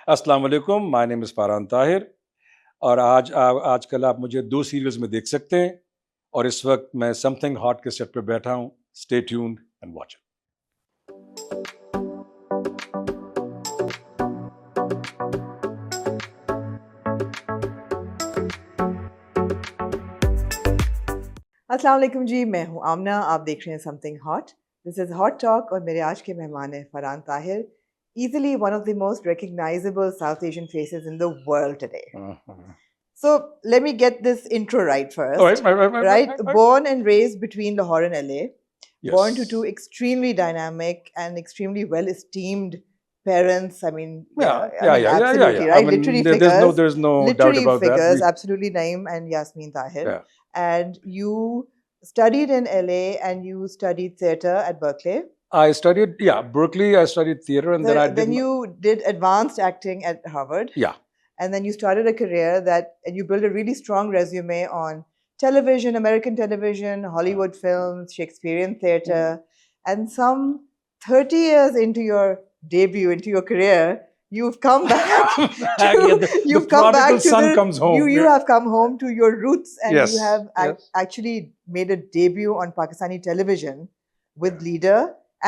السلام علیکم، مائی نیم از فارحان طاہر، اور آج کل آپ مجھے 2 سیریلز میں دیکھ سکتے ہیں، اور اس وقت میں سم تھنگ ہاٹ کے سیٹ پہ بیٹھا ہوں. Stay tuned and watch it. السلام علیکم جی، میں ہوں آمنہ، آپ دیکھ رہے ہیں something hot. This is hot talk, اور میرے آج کے مہمان ہیں Farhan Tahir, easily one of the most recognizable South Asian faces in the world today. So let me get this intro right first. Right? Born and raised between Lahore and LA. Yes. Born to two extremely dynamic and extremely well-esteemed parents. I mean, absolutely, right? I mean, literary there's figures. no doubt Literary about that. figures, absolutely. Naeem and Yasmeen Tahir. Yeah. And you studied in LA and you studied theatre at Berkeley. I studied, Berkeley. I studied theater, and then you did advanced acting at Harvard. Yeah. And then you started a career and you built a really strong resume on television, American television, Hollywood films, Shakespearean theatre. And some 30 years into your debut, into your career, you've come back. You've come back to son comes home. You have come home to your roots, and Yes. you have actually made a debut on Pakistani television with Leader,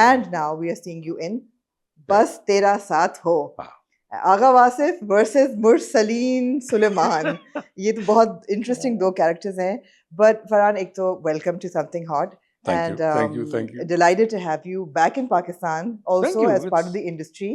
and now we are seeing you in Bas Tera Saath Ho. Wow. Agha Wasif versus Mursaleen Suleman. یہ تو بہت interesting 2 characters ہیں. But Farhan, ایک تو welcome to something hot, Thank you. delighted to have you back in Pakistan also as part of the industry.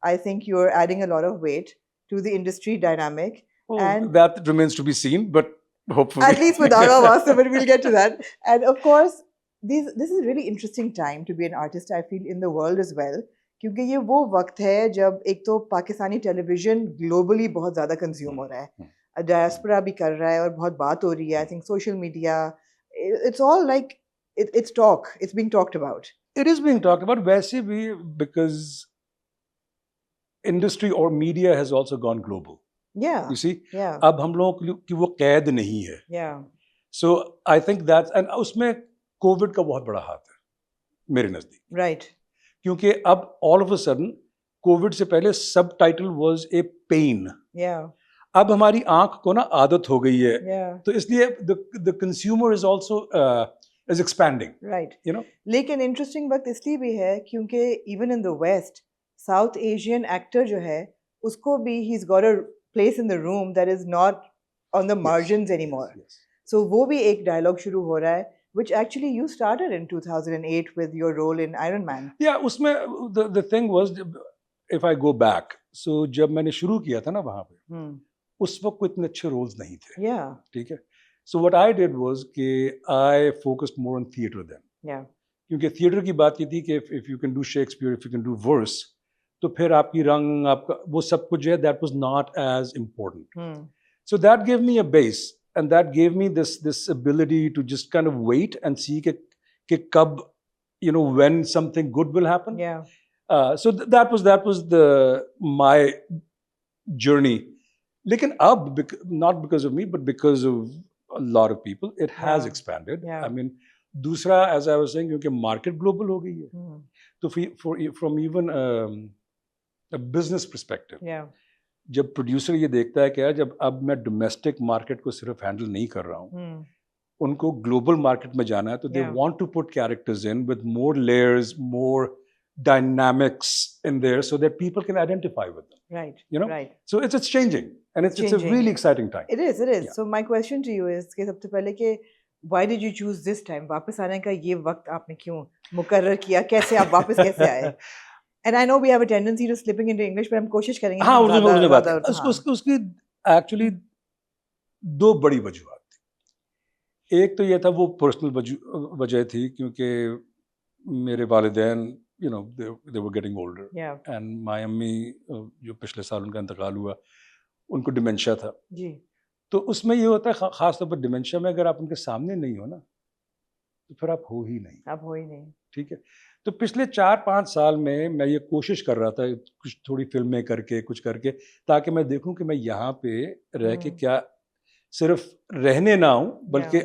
I think you're adding a lot of weight to the industry dynamic. And that remains to be seen, but hopefully. At least with Agha Wasif, but we'll get to that. And of course, this is a really interesting time to be an artist, I feel, in the world as well. کیونکہ یہ وہ وقت ہے جب ایک تو پاکستانی ٹیلی vision globally بہت زیادہ کنزیوم ہو رہا ہے، ڈائسپورا بھی کر رہا ہے، اور بہت بات ہو رہی ہے. I think social media, it's all like it's talk, it's being talked about. It is being talked about. ویسے بھی because industry or media has also gone global. Yeah. You see? Yeah. اب ہم لوگوں کی وہ قید نہیں ہے. Yeah. So I think that's, and اس میں کووڈ کا بہت بڑا ہاتھ ہے میرے نزدیک. Right. کیونکہ اب all of a sudden Covid سے پہلے سب ٹائٹل واز اے پین. اب ہماری آنکھ کو نا عادت ہو گئی ہے، تو اس لیے the consumer is also is expanding. Right. You know. لیکن انٹرسٹنگ وقت اس لیے بھی ہے کیونکہ even in the west South Asian actor جو ہے اس کو بھی he is got a place in the room that is not on the margins any more. So وہ بھی ایک ڈائلاگ شروع ہو رہا ہے which actually you started in 2008 with your role in Iron Man. Yeah, اس میں the thing was, if I go back, so جب میں نے شروع کیا تھا نا وہاں پہ، اس وقت کوئی اتنے اچھے رولز نہیں تھے. ٹھیک ہے. So what I did was کہ I focused more on theatre then. کیونکہ theatre کی بات یہ تھی کہ if you can do Shakespeare, if you can do verse, تو پھر آپ کی رنگ، آپ کا وہ سب کچھ جو ہے that was not as important. So that gave me a base. And that gave me this ability to just kind of wait and see کہ کب, when something good will happen. So that was my journey. لیکن اب, not because of me, but because of a lot of people, it has expanded. I mean, دوسرا, as I was saying, کیونکہ market global ہو گئی ہے, تو from even a business perspective, جب producer یہ دیکھتا ہے کہ جب اب میں ڈومیسٹک مارکیٹ کو صرف ہینڈل نہیں کر رہا ہوں، ان کو گلوبل مارکیٹ میں جانا ہے، تو they want to put characters in with more layers, more dynamics in there so that people can identify with them. Right. You know? Right. So it's changing, and it's a really exciting time. It is. Yeah. So my question to you is کہ سب سے پہلے کہ why did you choose this time؟ واپس آنے کا یہ وقت آپ نے کیوں مقرر کیا؟ کیسے آپ واپس کیسے آئے؟ And I know we have a tendency to slipping into English, but ہم کوشش کریں گے. ہاں، اردو میں بات کریں. اس کی ایکچولی 2 بڑی وجوہات تھی. ایک تو یہ تھا وہ پرسنل وجہ تھی، کیونکہ میرے والدین they were getting older. And my امی جو پچھلے سال ان کا انتقال ہوا، ان کو ڈیمینشیا تھا. تو اس میں یہ ہوتا ہے خاص طور پر ڈیمینشیا میں اگر آپ ان کے سامنے نہیں ہو نا تو پھر آپ ہو ہی نہیں. ٹھیک ہے. تو پچھلے 4-5 سال میں یہ کوشش کر رہا تھا کچھ تھوڑی فلمیں کر کے کچھ کر کے، تاکہ میں دیکھوں کہ میں یہاں پہ رہ کے کیا صرف رہنے نہ آؤں بلکہ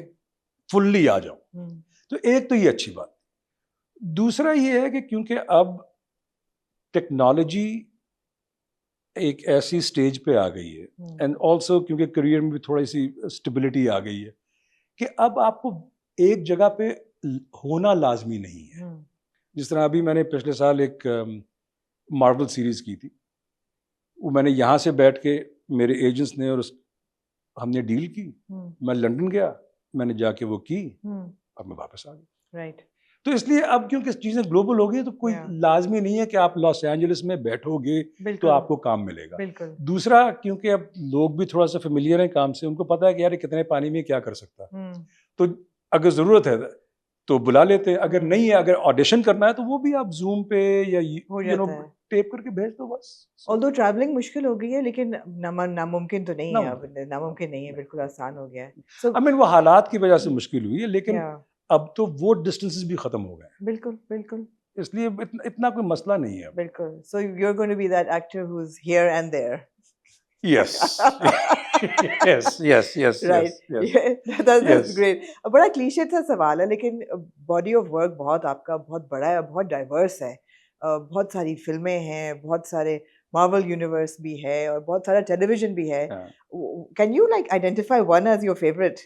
فلی آ جاؤں. تو ایک تو یہ اچھی بات. دوسرا یہ ہے کہ کیونکہ اب ٹیکنالوجی ایک ایسی اسٹیج پہ آ گئی ہے, اینڈ آلسو کیونکہ کریئر میں بھی تھوڑی سی اسٹیبلٹی آ گئی ہے, کہ اب آپ کو ایک جگہ پہ ہونا لازمی نہیں ہے. جس طرح ابھی میں نے پچھلے سال ایک مارول سیریز کی تھی, وہ میں نے یہاں سے بیٹھ کے میرے ایجنٹس نے اور ہم نے ڈیل کی, میں لنڈن گیا, میں نے جا کے وہ کی, اب میں واپس آ گیا. رائٹ. تو اس لیے اب کیونکہ چیزیں گلوبل ہو گئی تو کوئی لازمی نہیں ہے کہ آپ لاس اینجلس میں بیٹھو گے تو آپ کو کام ملے گا. دوسرا کیونکہ اب لوگ بھی تھوڑا سا فیملیئر ہیں کام سے, ان کو پتا ہے کہ یار کتنے پانی میں کیا کر سکتا ہے, تو اگر ضرورت ہے تو بلا لیتے ہیں, اگر نہیں ہے, اگر آڈیشن کرنا ہے تو وہ بھی آپ زوم پہ یا ٹیپ کر کے بھیج دو بس. although ٹریولنگ مشکل ہو گئی ہے لیکن ناممکن تو نہیں ہے, اب ناممکن نہیں ہے, بالکل آسان ہو گیا ہے. I mean وہ حالات کی وجہ سے مشکل ہوئی ہے, لیکن اب تو وہ ڈسٹینسز بھی ختم ہو گئے ہیں. بالکل بالکل, اس لیے اتنا کوئی مسئلہ نہیں ہے. بالکل. So you're going to be that actor who's here and there. Yes. yes. Right. That's great. بڑا کلیشے تھا سوال ہے, لیکن باڈی آف ورک بہت آپ کا بہت بڑا ہے, بہت ڈائیورس ہے, بہت ساری فلمیں ہیں, بہت سارے مارول یونیورس بھی ہے, اور بہت سارا ٹیلی ویژن بھی ہے. Can you like identify one as your favorite?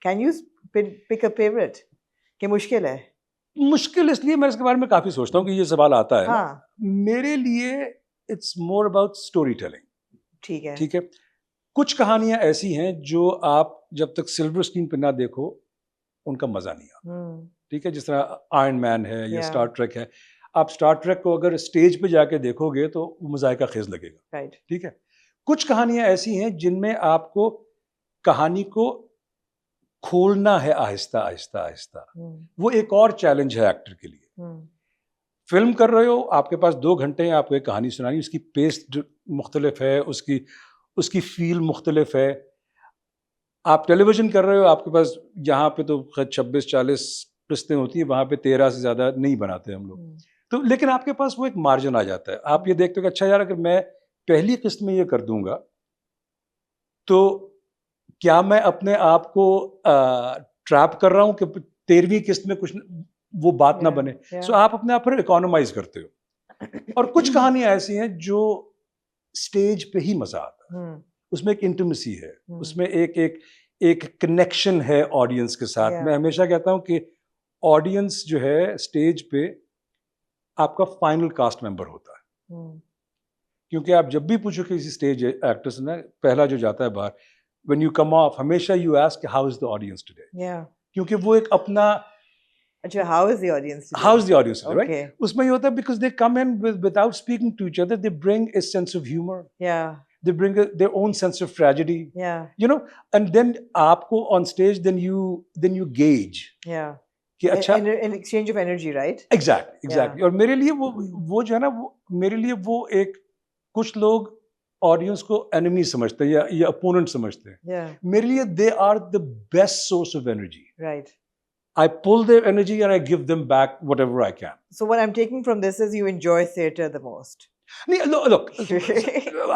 Can you pick a favorite? کہ مشکل ہے. مشکل اس لیے میں اس کے بارے میں کافی سوچتا ہوں کہ یہ سوال آتا ہے. میرے لیے it's more about story telling. ٹھیک ہے. کچھ کہانیاں ایسی ہیں جو آپ جب تک سلور اسکرین پہ نہ دیکھو ان کا مزہ نہیں آتا. ٹھیک ہے, جس طرح آئرن مین ہے یا اسٹار ٹریک ہے, آپ اسٹار ٹریک کو اگر اسٹیج پہ جا کے دیکھو گے تو وہ مذائقہ خیز لگے گا. ٹھیک ہے. کچھ کہانیاں ایسی ہیں جن میں آپ کو کہانی کو کھولنا ہے آہستہ آہستہ آہستہ. وہ ایک اور چیلنج ہے ایکٹر کے لیے. فلم کر رہے ہو, آپ کے پاس 2 گھنٹے ہیں, آپ کو ایک کہانی سنانی, اس کی پیس مختلف ہے, اس کی فیل مختلف ہے. آپ ٹیلی ویژن کر رہے ہو, آپ کے پاس یہاں پہ تو 26-40 قسطیں ہوتی ہیں, وہاں پہ 13 سے زیادہ نہیں بناتے ہم لوگ. تو لیکن آپ کے پاس وہ ایک مارجن آ جاتا ہے. آپ یہ دیکھتے ہو کہ اچھا یار اگر میں پہلی قسط میں یہ کر دوں گا تو کیا میں اپنے آپ کو ٹریپ کر رہا ہوں کہ 13ویں قسط میں کچھ وہ بات نہ بنے. سو آپ اپنے آپ پر اکانومائز کرتے ہو. اور کچھ کہانیاں ایسی ہیں جو اسٹیج پہ ہی مزہ آتا ہے, اس میں ایک انٹیمیسی ہے, اس میں ایک کنیکشن ہے آڈینس کے ساتھ. میں ہمیشہ کہتا ہوں کہ آڈینس جو ہے اسٹیج پہ آپ کا فائنل کاسٹ ممبر ہوتا ہے. کیونکہ آپ جب بھی پوچھو کہ کسی اسٹیج ایکٹر سے نا, پہلا جو جاتا ہے باہر, when you come off ہمیشہ you ask how is the audience today. کیونکہ وہ ایک اپنا how is the audience today, right? اس میں یہ ہوتا ہے because they come in without speaking to each other, they bring a sense of humor. They bring their own sense of tragedy. You know, and then آپ کو on stage then you gauge. کہ اچھا an exchange of energy, right? Exactly. اور میرے لیے وہ جو ہے نا, وہ میرے لیے وہ ایک کچھ لوگ آڈینس کو انیمی سمجھتے ہیں یا اپوننٹ سمجھتے ہیں. میرے لیے they are the best source of energy. Right. I pull their energy and I give them back whatever I can. So what I'm taking from this is you enjoy theatre the most. Look,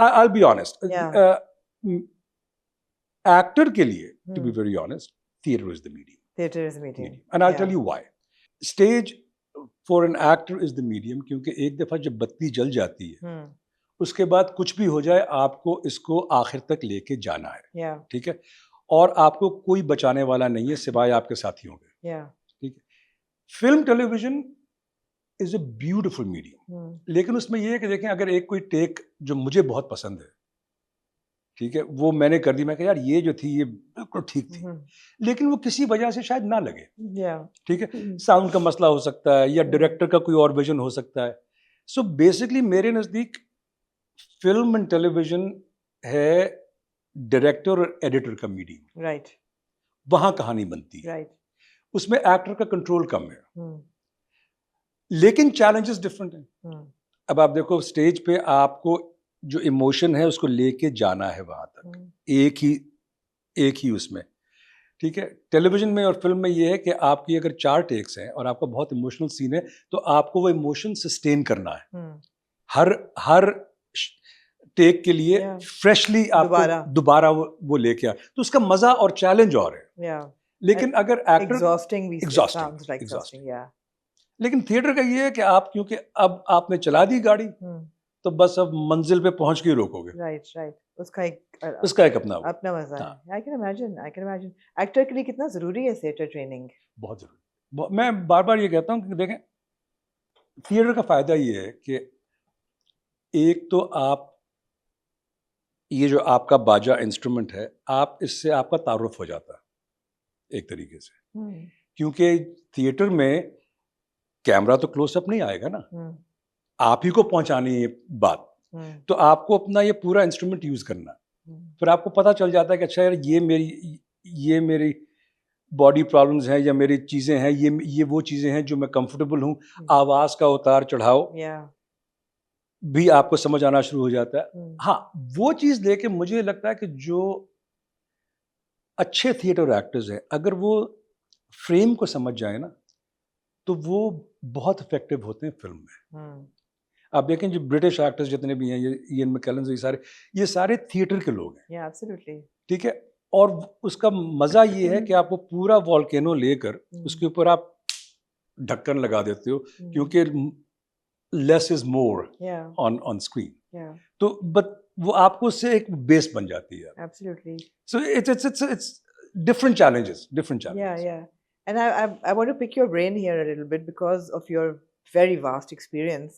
I'll be honest. Actor کے لیے, to be very honest, theatre is the medium. Theatre is the medium. And I'll tell you why. Stage for an actor is the medium کیونکہ ایک دفعہ جب بتی جل جاتی ہے, اس کے بعد کچھ بھی ہو جائے آپ کو اس کو آخر تک لے کے جانا ہے. ٹھیک ہے. اور آپ کو کوئی بچانے والا نہیں ہے سوائے آپ کے ساتھیوں کے. ٹھیک ہے. Film television is a beautiful medium, لیکن اس میں یہ ہے کہ دیکھیں اگر ایک کوئی ٹیک جو مجھے بہت پسند ہے, ٹھیک ہے, وہ میں نے کر دی, میں کہا یار یہ جو تھی یہ بالکل ٹھیک تھی, لیکن وہ کسی وجہ سے شاید نہ لگے. ٹھیک ہے. ساؤنڈ کا مسئلہ ہو سکتا ہے یا ڈائریکٹر کا کوئی اور ویژن ہو سکتا ہے. سو بیسکلی میرے نزدیک فلم اینڈ ٹیلی ویژن ہے ڈائریکٹر اور ایڈیٹر کا میڈیم. رائٹ. وہاں کہانی بنتی ہے. رائٹ. اس میں ایکٹر کا کنٹرول کم ہے, لیکن چیلنجز ڈفرینٹ ہیں. اب آپ دیکھو اسٹیج پہ آپ کو جو ایموشن ہے اس کو لے کے جانا ہے وہاں تک, ایک ہی اس میں. ٹھیک ہے. ٹیلی ویژن میں اور فلم میں یہ ہے کہ آپ کی اگر 4 ٹیکس ہیں اور آپ کا بہت ایموشنل سین ہے تو آپ کو وہ ایموشن سسٹین کرنا ہے. ہر ٹیک کے لیے فریشلی آپ دوبارہ وہ لے کے آ, تو اس کا مزہ اور چیلنج اور ہے. لیکن اگر ایکٹر لیکن تھیٹر کا یہ ہے کہ آپ کیونکہ اب آپ نے چلا دی گاڑی, تو بس اب منزل پہ پہنچ کے ہی روکو گے. رائٹ رائٹ, اس کا ایک اپنا مزہ ہے. آئی کین امیجن ایکٹر کے لیے کتنا ضروری ہے تھیٹر ٹریننگ. بہت ضروری. میں بار بار یہ کہتا ہوں کہ دیکھیں تھیٹر کا فائدہ یہ ہے کہ ایک تو آپ یہ جو آپ کا باجا انسٹرومنٹ ہے, آپ اس سے آپ کا تعارف ہو جاتا ہے ایک طریقے سے, کیونکہ تھیٹر میں کیمرہ تو کلوز اپ نہیں آئے گا نا, آپ ہی کو پہنچانی ہے بات, تو آپ کو اپنا یہ پورا انسٹرومنٹ یوز کرنا ہے. پھر آپ کو پتہ چل جاتا ہے کہ اچھا یار یہ میری باڈی پرابلمز ہیں یا میری چیزیں ہیں, یہ وہ چیزیں ہیں جو میں کمفرٹیبل ہوں. آواز کا اتار چڑھاؤ بھی آپ کو سمجھ آنا شروع ہو جاتا ہے. ہاں وہ چیز لے کے مجھے لگتا ہے کہ جو اچھے تھیٹر ایکٹرز ہیں اگر وہ فریم کو سمجھ جائیں نا تو وہ بہت افیکٹو ہوتے ہیں فلم میں. آپ دیکھیں جو برٹش ایکٹرز جتنے بھی ہیں, یہ ایئن میکیلن, یہ سارے تھیٹر کے لوگ ہیں. ٹھیک ہے, اور اس کا مزہ یہ ہے کہ آپ وہ پورا والکینو لے کر اس کے اوپر آپ ڈھکن لگا دیتے ہو, کیونکہ لیس از مور آن اسکرین. تو بٹ وہ آپ کو اس سے ایک بیس بن جاتی ہے. So it's different challenges. And I want to pick your brain here a little bit because of your very vast experience.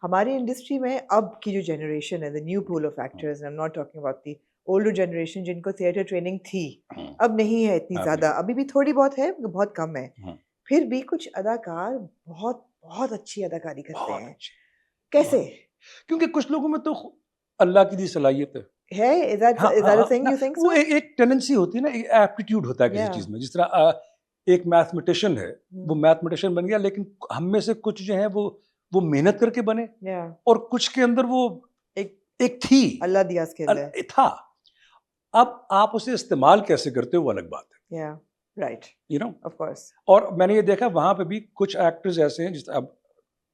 ہماری انڈسٹری میں اب کی جو جنریشن ہے, the new pool of actors, and I'm not talking about the older generation جن کو theatre training تھی, اب نہیں ہے اتنی زیادہ, ابھی بھی تھوڑی بہت ہے, بہت کم ہے. پھر بھی کچھ اداکار بہت بہت اچھی اداکاری کرتے ہیں. کیسے؟ کیونکہ کچھ لوگوں میں تو اللہ کی دی صلاحیت ہے. وہ ایک ٹینڈنسی ہوتی ہے نا, ایپٹیٹیوڈ ہوتا ہے کسی چیز میں. جس طرح ایک میتھمیٹیشین ہے, وہ میتھمیٹیشین بن گیا, لیکن ہم میں سے کچھ جو ہیں وہ محنت کر کے بنے, اور کچھ کے اندر وہ ایک تھی, اللہ دیا تھا. اب آپ اسے استعمال کیسے کرتے ہو وہ الگ بات ہے. Right, you know, of course. اور میں نے یہ دیکھا وہاں پہ بھی کچھ ایکٹرز ایسے ہیں, جس اب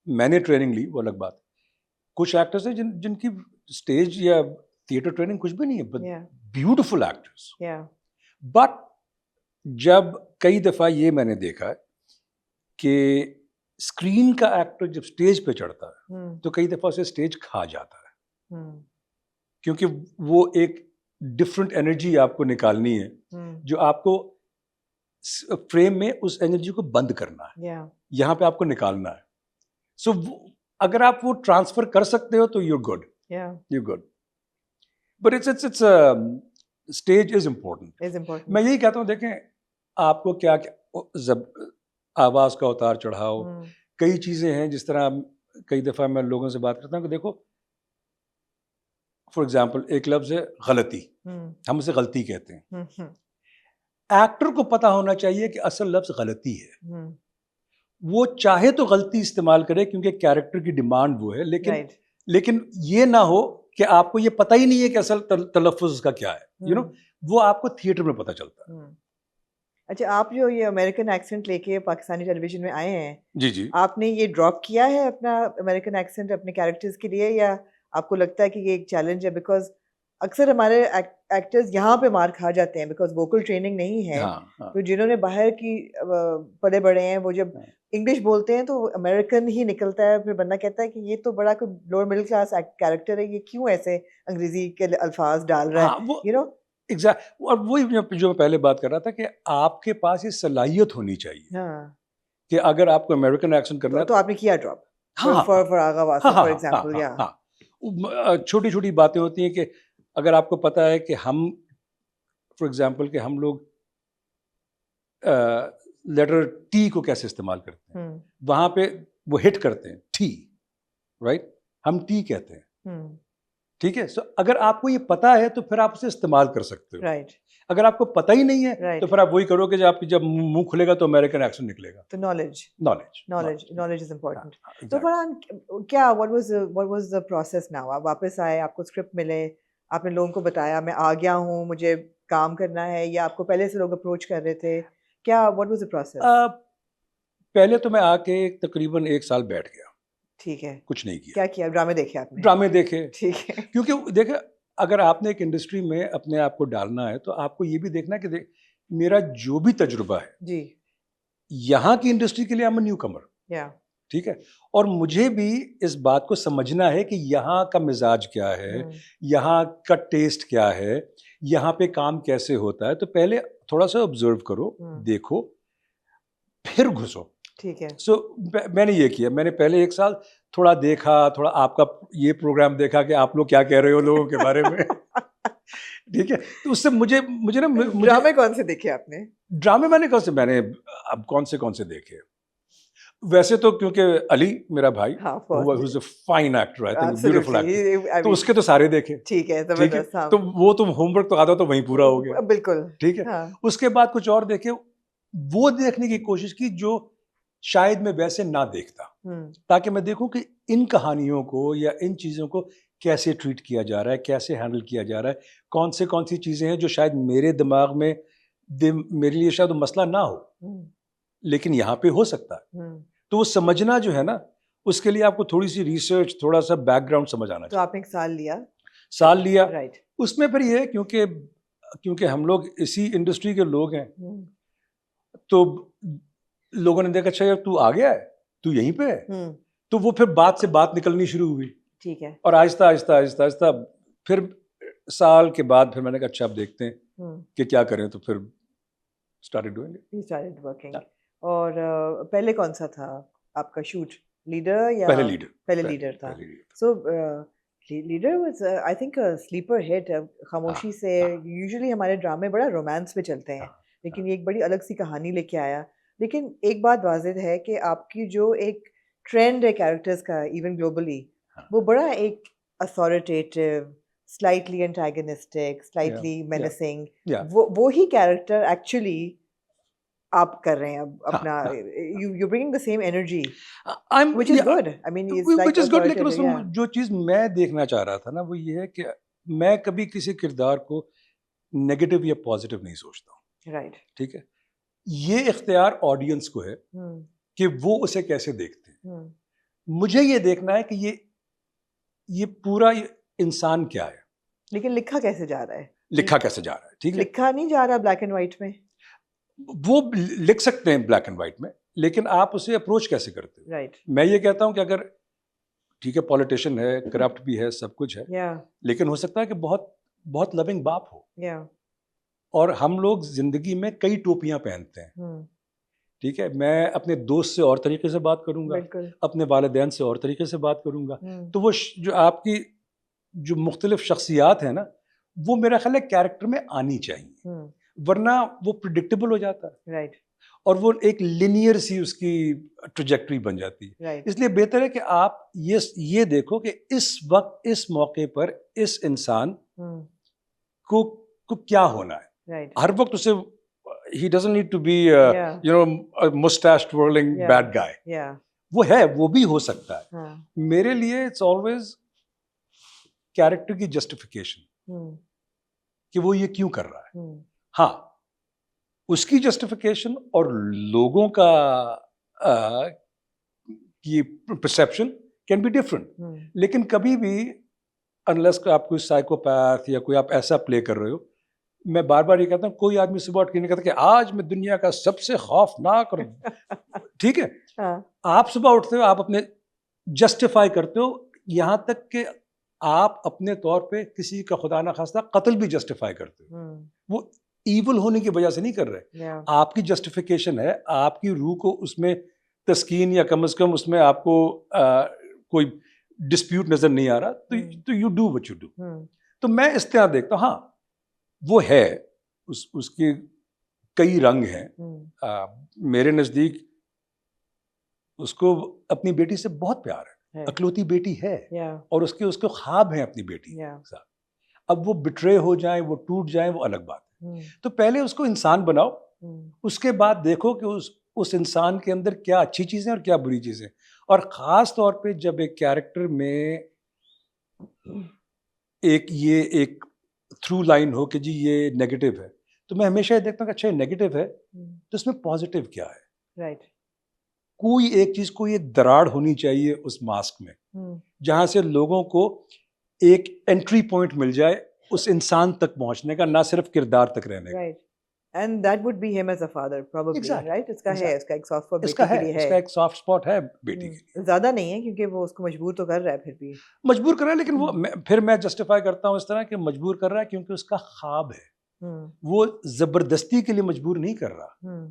میں نے ٹریننگ لی وہ الگ بات. کچھ ایکٹرز ہیں جن کی اسٹیج یا تھیٹر ٹریننگ کچھ بھی نہیں ہے, بٹ بیوٹیفل ایکٹرز. بٹ جب کئی دفعہ یہ میں نے دیکھا ہے کہ اسکرین کا ایکٹر جب اسٹیج پہ چڑھتا ہے تو کئی دفعہ اسے اسٹیج کھا جاتا ہے, کیونکہ وہ ایک ڈفرینٹ انرجی آپ کو نکالنی ہے جو آپ کو فریم میں اس انرجی کو بند کرنا ہے, یہاں پہ آپ کو نکالنا ہے. سو اگر آپ وہ ٹرانسفر کر سکتے ہو تو you good, you good. But it's stage is important. میں یہی کہتا ہوں, دیکھیں آپ کو کیا آواز کا اتار چڑھاؤ, کئی چیزیں ہیں. جس طرح کئی دفعہ میں لوگوں سے بات کرتا ہوں کہ دیکھو فار ایگزامپل ایک لفظ ہے غلطی, ہم اسے غلطی کہتے ہیں. ایکٹر کو پتا ہونا چاہیے کہ اصل لفظ غلطی ہے. وہ چاہے تو غلطی استعمال کرے کیونکہ کیریکٹر کی ڈیمانڈ وہ ہے, لیکن یہ نہ ہو کہ آپ کو یہ پتہ ہی نہیں ہے کہ اصل تلفظ اس کا کیا ہے. یو نو, وہ آپ کو تھیٹر میں پتہ چلتا ہے. اچھا, آپ جو یہ امریکن ایکسنٹ لے کے پاکستانی ٹیلی ویژن میں آئے ہیں, جی آپ نے یہ ڈراپ کیا ہے اپنا امریکن ایکسنٹ اپنے کیریکٹرز کے لیے, یا آپ کو لگتا ہے کہ یہ ایک چیلنج ہے؟ بیکاز اکثر ہمارے ایکٹرز یہاں پہ مار کھا جاتے ہیں بیکاز ووکل ٹریننگ نہیں ہے. تو جنہوں نے باہر کی پڑے بڑے ہیں وہ جب انگلش بولتے ہیں تو امریکن ہی نکلتا ہے. پھر بندہ کہتا ہے کہ یہ تو بڑا کوئی لوور مڈل کلاس کیریکٹر ہے, یہ کیوں ایسے انگریزی کے الفاظ ڈال رہا ہے, یو نو. اور وہی جو میں پہلے بات کر رہا تھا کہ آپ کے پاس یہ صلاحیت ہونی چاہیے کہ اگر آپ کو امریکن ایکسنٹ کرنا ہے تو آپ نے کیا drop for Agha Wasif for example. چھوٹی چھوٹی باتیں ہوتی ہیں کہ اگر آپ کو پتہ ہے کہ ہم فار ایگزامپل کہ ہم لوگ لیٹر ٹی کو کیسے استعمال کرتے ہیں, وہاں پہ وہ ہٹ کرتے ہیں ٹی, رائٹ, ہم ٹی کہتے ہیں. ٹھیک ہے, سو اگر آپ کو یہ پتا ہے تو پھر آپ اسے استعمال کر سکتے ہو. اگر آپ کو پتہ ہی نہیں ہے تو پھر آپ وہی کرو کہ جب منہ کھلے گا تو امریکن ایکسنٹ نکلے گا. تو نالج از امپورٹنٹ. تو فرحان کیا what was the process now? آپ واپس آئے, آپ کو اسکرپٹ ملے, آپ نے لوگوں کو بتایا میں آ گیا ہوں, مجھے کام کرنا ہے, یا آپ کو پہلے سے لوگ اپروچ کر رہے تھے, کیا what was the process? پہلے تو میں آ کے تقریباً 1 سال بیٹھ گیا. ٹھیک ہے, کچھ نہیں کیا. کیا کیا؟ ڈرامے دیکھے آپ نے؟ ڈرامے دیکھے. ٹھیک ہے, کیونکہ دیکھیں اگر آپ نے ایک انڈسٹری میں اپنے آپ کو ڈالنا ہے تو آپ کو یہ بھی دیکھنا ہے کہ میرا جو بھی تجربہ ہے جی یہاں کی انڈسٹری کے لیے I'm a نیو کمر. ٹھیک ہے. اور مجھے بھی اس بات کو سمجھنا ہے کہ یہاں کا مزاج کیا ہے, یہاں کا ٹیسٹ کیا ہے, یہاں پہ کام کیسے ہوتا ہے. تو پہلے تھوڑا سا آبزرو کرو, دیکھو, پھر گھسو. ٹھیک ہے. سو میں نے یہ کیا, میں نے پہلے 1 سال تھوڑا دیکھا, تھوڑا آپ کا یہ پروگرام دیکھا کہ آپ لوگ کیا کہہ رہے ہو لوگوں کے بارے میں. ٹھیک ہے. تو اس سے مجھے نا ڈرامے کون سے دیکھے آپ نے؟ ڈرامے میں نے اب کون سے دیکھے. ویسے تو کیونکہ علی میرا بھائی was a fine actor, I think beautiful actor, تو اس کے تو سارے دیکھے. ٹھیک ہے, زبردست. تو وہ تو ہوم ورک تو آتا تو وہیں پورا ہو گیا. بالکل ٹھیک ہے. اس کے بعد کچھ اور دیکھے, وہ دیکھنے کی کوشش کی جو شاید میں ویسے نہ دیکھتا, تاکہ میں دیکھوں کہ ان کہانیوں کو یا ان چیزوں کو کیسے ٹریٹ کیا جا رہا ہے, کیسے ہینڈل کیا جا رہا ہے, کون سی چیزیں ہیں جو شاید میرے دماغ میں میرے لیے شاید وہ مسئلہ نہ ہو لیکن یہاں پہ ہو سکتا ہے. تو وہ سمجھنا جو ہے نا, اس کے لیے آپ کو تھوڑی سی ریسرچ, تھوڑا سا بیک گراؤنڈ سمجھ آنا چاہیے. تو آپ نے 1 سال لیا. رائٹ. اس میں پھر یہ ہے کیونکہ ہم لوگ اسی انڈسٹری کے لوگ ہیں, تو لوگوں نے دیکھا اچھا یار تو آ گیا ہے, تو یہیں پہ ہے, تو وہ پھر بات سے بات نکلنی شروع ہوئی. ٹھیک ہے. اور آہستہ آہستہ پھر سال کے بعد پھر میں نے کہا اچھا اب دیکھتے ہیں کہ کیا کریں, تو پھر اسٹارٹڈ ڈوئنگ اٹ. اور پہلے کون سا تھا آپ کا شوٹ, لیڈر یا پہلے لیڈر تھا؟ So leader was I think sleeper hit. خاموشی سے یوزلی ہمارے ڈرامے بڑا رومانس میں چلتے ہیں, لیکن یہ ایک بڑی الگ سی کہانی لے کے آیا. لیکن ایک بات واضح ہے کہ آپ کی جو ایک ٹرینڈ ہے کیریکٹرز کا ایون گلوبلی, وہ بڑا ایک اتھارٹیٹیو, سلائٹلی اینٹاگنسٹک, سلائٹلی مینسنگ, وہی کیریکٹر ایکچولی آپ کر رہے ہیں اب اپنا, you bringing the same energy which is good. I mean it's like which is good. لیکن اس میں جو چیز میں دیکھنا چاہ رہا تھا نا, وہ یہ ہے کہ میں کبھی کسی کردار کو نیگیٹو یا پازیٹیو نہیں سوچتا ہوں. رائٹ. ٹھیک ہے. یہ اختیار آڈینس کو ہے کہ وہ اسے کیسے دیکھتے ہیں. مجھے یہ دیکھنا ہے کہ یہ پورا انسان کیا ہے, لیکن لکھا کیسے جا رہا ہے. ٹھیک ہے. لکھا نہیں جا رہا بلیک اینڈ وائٹ میں. وہ لکھ سکتے ہیں بلیک اینڈ وائٹ میں, لیکن آپ اسے اپروچ کیسے کرتے ہیں. رائٹ. میں یہ کہتا ہوں کہ اگر ٹھیک ہے پولیٹیشین ہے, کرپٹ بھی ہے, سب کچھ ہے, لیکن ہو سکتا ہے کہ بہت بہت لونگ باپ ہو. اور ہم لوگ زندگی میں کئی ٹوپیاں پہنتے ہیں. ٹھیک ہے. میں اپنے دوست سے اور طریقے سے بات کروں گا, اپنے والدین سے اور طریقے سے بات کروں گا. تو وہ جو آپ کی جو مختلف شخصیات ہیں نا, وہ میرا خیال ہے کیریکٹر میں آنی چاہیے, ورنہ وہ پریڈکٹیبل ہو جاتا ہے. رائٹ. اور وہ ایک لینئر سی اس کی ٹریجیکٹری بن جاتی ہے. اس لیے بہتر ہے کہ آپ یہ دیکھو کہ اس وقت اس موقع پر اس انسان کو کیا ہونا ہے. ہر وقت اسے he doesn't need to be a mustache twirling bad guy. وہ ہے, وہ بھی ہو سکتا ہے. میرے لیے it's always کیریکٹر کی جسٹیفیکیشن کہ وہ یہ کیوں کر رہا ہے. ہاں, اس کی جسٹیفیکیشن اور لوگوں کا یہ پرسیپشن کین بی ڈفرنٹ, لیکن کبھی بھی انلیس کہ آپ کوئی سائیکوپیتھ یا کوئی آپ ایسا پلے کر رہے ہو, میں بار بار یہ کہتا ہوں کوئی آدمی صبح اٹھ کے نہیں کہتا کہ آج میں دنیا کا سب سے خوفناک ٹھیک ہے. آپ صبح اٹھتے ہو, آپ اپنے جسٹیفائی کرتے ہو, یہاں تک کہ آپ اپنے طور پہ کسی کا خدا نخواستہ قتل بھی جسٹیفائی کرتے ہو. وہ ایول ہونے کی وجہ سے نہیں کر رہے, آپ کی جسٹیفیکیشن ہے, آپ کی روح کو اس میں تسکین یا کم از کم اس میں آپ کو کوئی ڈسپیوٹ نظر نہیں آ رہا, تو you do what you do. تو میں اس طرح دیکھتا ہوں. ہاں وہ ہے, اس کے کئی رنگ ہیں. میرے نزدیک اس کو اپنی بیٹی سے بہت پیار ہے, اکلوتی بیٹی ہے, اور اس کے خواب ہیں اپنی بیٹی کے ساتھ. اب وہ بٹرے ہو جائیں, وہ ٹوٹ جائیں, وہ الگ بات ہے. تو پہلے اس کو انسان بناؤ, اس کے بعد دیکھو کہ اس انسان کے اندر کیا اچھی چیزیں اور کیا بری چیزیں. اور خاص طور پہ جب ایک کیریکٹر میں ایک تھرو لائن ہو کہ جی یہ نیگیٹو ہے, تو میں ہمیشہ یہ دیکھتا ہوں کہ اچھا یہ نیگیٹو ہے تو اس میں پازیٹیو کیا ہے. رائٹ. کوئی ایک چیز, کوئی ایک دراڑ ہونی چاہیے اس ماسک میں, جہاں سے لوگوں کو ایک انٹری پوائنٹ مل جائے اس انسان تک پہنچنے کا, نہ صرف کردار تک رہنے کا. And that would be him as a father, probably, Exactly. right? اس کا ہے, اس کا ایک soft spot اس کا بیٹی کے لیے ہے. اس کا ایک سافٹ اسپاٹ ہے بیٹی کے لیے. زیادہ نہیں ہے کیونکہ وہ اس کو مجبور تو کر رہا ہے پھر بھی. مجبور کر رہا ہے, لیکن وہ پھر میں جسٹیفائی کرتا ہوں اس طرح کہ مجبور کر رہا ہے کیونکہ اس کا خواب ہے. وہ زبردستی کے لیے مجبور نہیں کر رہا.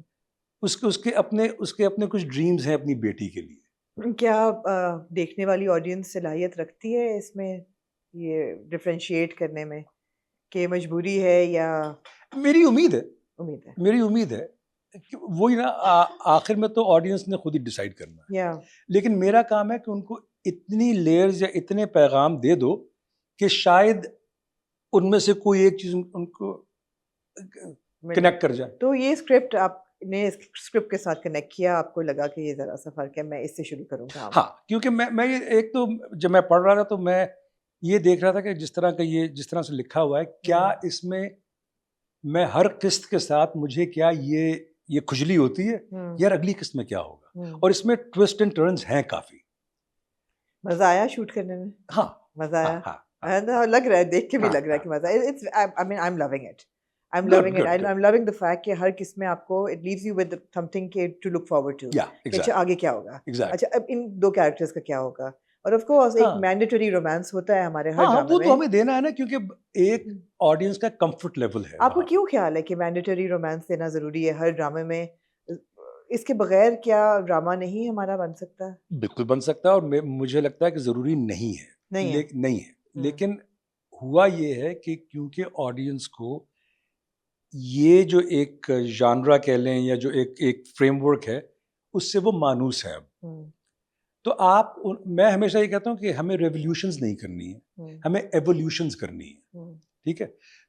اس کے اپنے کچھ ڈریمز ہیں اپنی بیٹی کے لیے. کیا دیکھنے والی آڈینس صلاحیت رکھتی ہے اس میں یہ ڈفرینشیٹ کرنے میں کہ مجبوری ہے یا؟ میری امید ہے کہ وہی نا, آخر میں تو آڈینس نے خود ہی ڈیسائیڈ کرنا ہے. لیکن میرا کام ہے کہ ان کو اتنی لیئرز یا اتنے پیغام دے دو کہ شاید ان میں سے کوئی ایک چیز ان کو کنیکٹ کر جائے. تو یہ اسکرپٹ آپ نے اسکرپٹ کے ساتھ کنیکٹ کیا, آپ کو لگا کہ یہ ذرا سا فرق ہے, میں اس سے شروع کروں گا؟ ہاں, کیونکہ میں ایک تو جب میں پڑھ رہا تھا تو میں یہ دیکھ رہا تھا کہ جس طرح سے لکھا ہوا ہے, کیا اس میں ہر قسط کے ساتھ مجھے کیا یہ کھجلی ہوتی ہے, یار اگلی قسط میں کیا ہوگا. اور اس میں ٹوسٹ اینڈ ٹرنز ہیں کافی. مزہ آیا شوٹ کرنے میں؟ ہاں مزہ آیا, لگ رہا ہے دیکھ کے بھی لگ رہا ہے کہ مزہ آیا. I mean I'm loving it. I'm loving the fact کہ ہر قسم میں آپ کو it leaves you with something to look forward to. اچھا آگے کیا ہوگا, اچھا اب ان دو کیریکٹرز کا کیا ہوگا. اور آف کورس ایک مینڈیٹری رومانس ہوتا ہے ہمارے ہر ڈرامے میں. وہ تو ہمیں دینا ہے نا, کیونکہ ایک آڈینس کا کمفرٹ لیول ہے. آپ کو کیوں خیال ہے کہ مینڈیٹری رومانس دینا ضروری ہے ہر ڈرامے میں؟ اس کے بغیر کیا ڈرامہ نہیں ہمارا بن سکتا؟ بالکل بن سکتا ہے, اور مجھے لگتا ہے کہ ضروری نہیں ہے. لیکن ہوا یہ ہے کہ کیونکہ آڈینس کو یہ جو ایک ژانرا کہہ لیں یا جو ایک فریم ورک ہے اس سے وہ مانوس ہے اب. تو میں ہمیشہ یہ کہتا ہوں کہ ہمیں ریولیوشنز نہیں کرنی ہے, ہمیں ایولیوشنز کرنی ہے. ٹھیک ہے,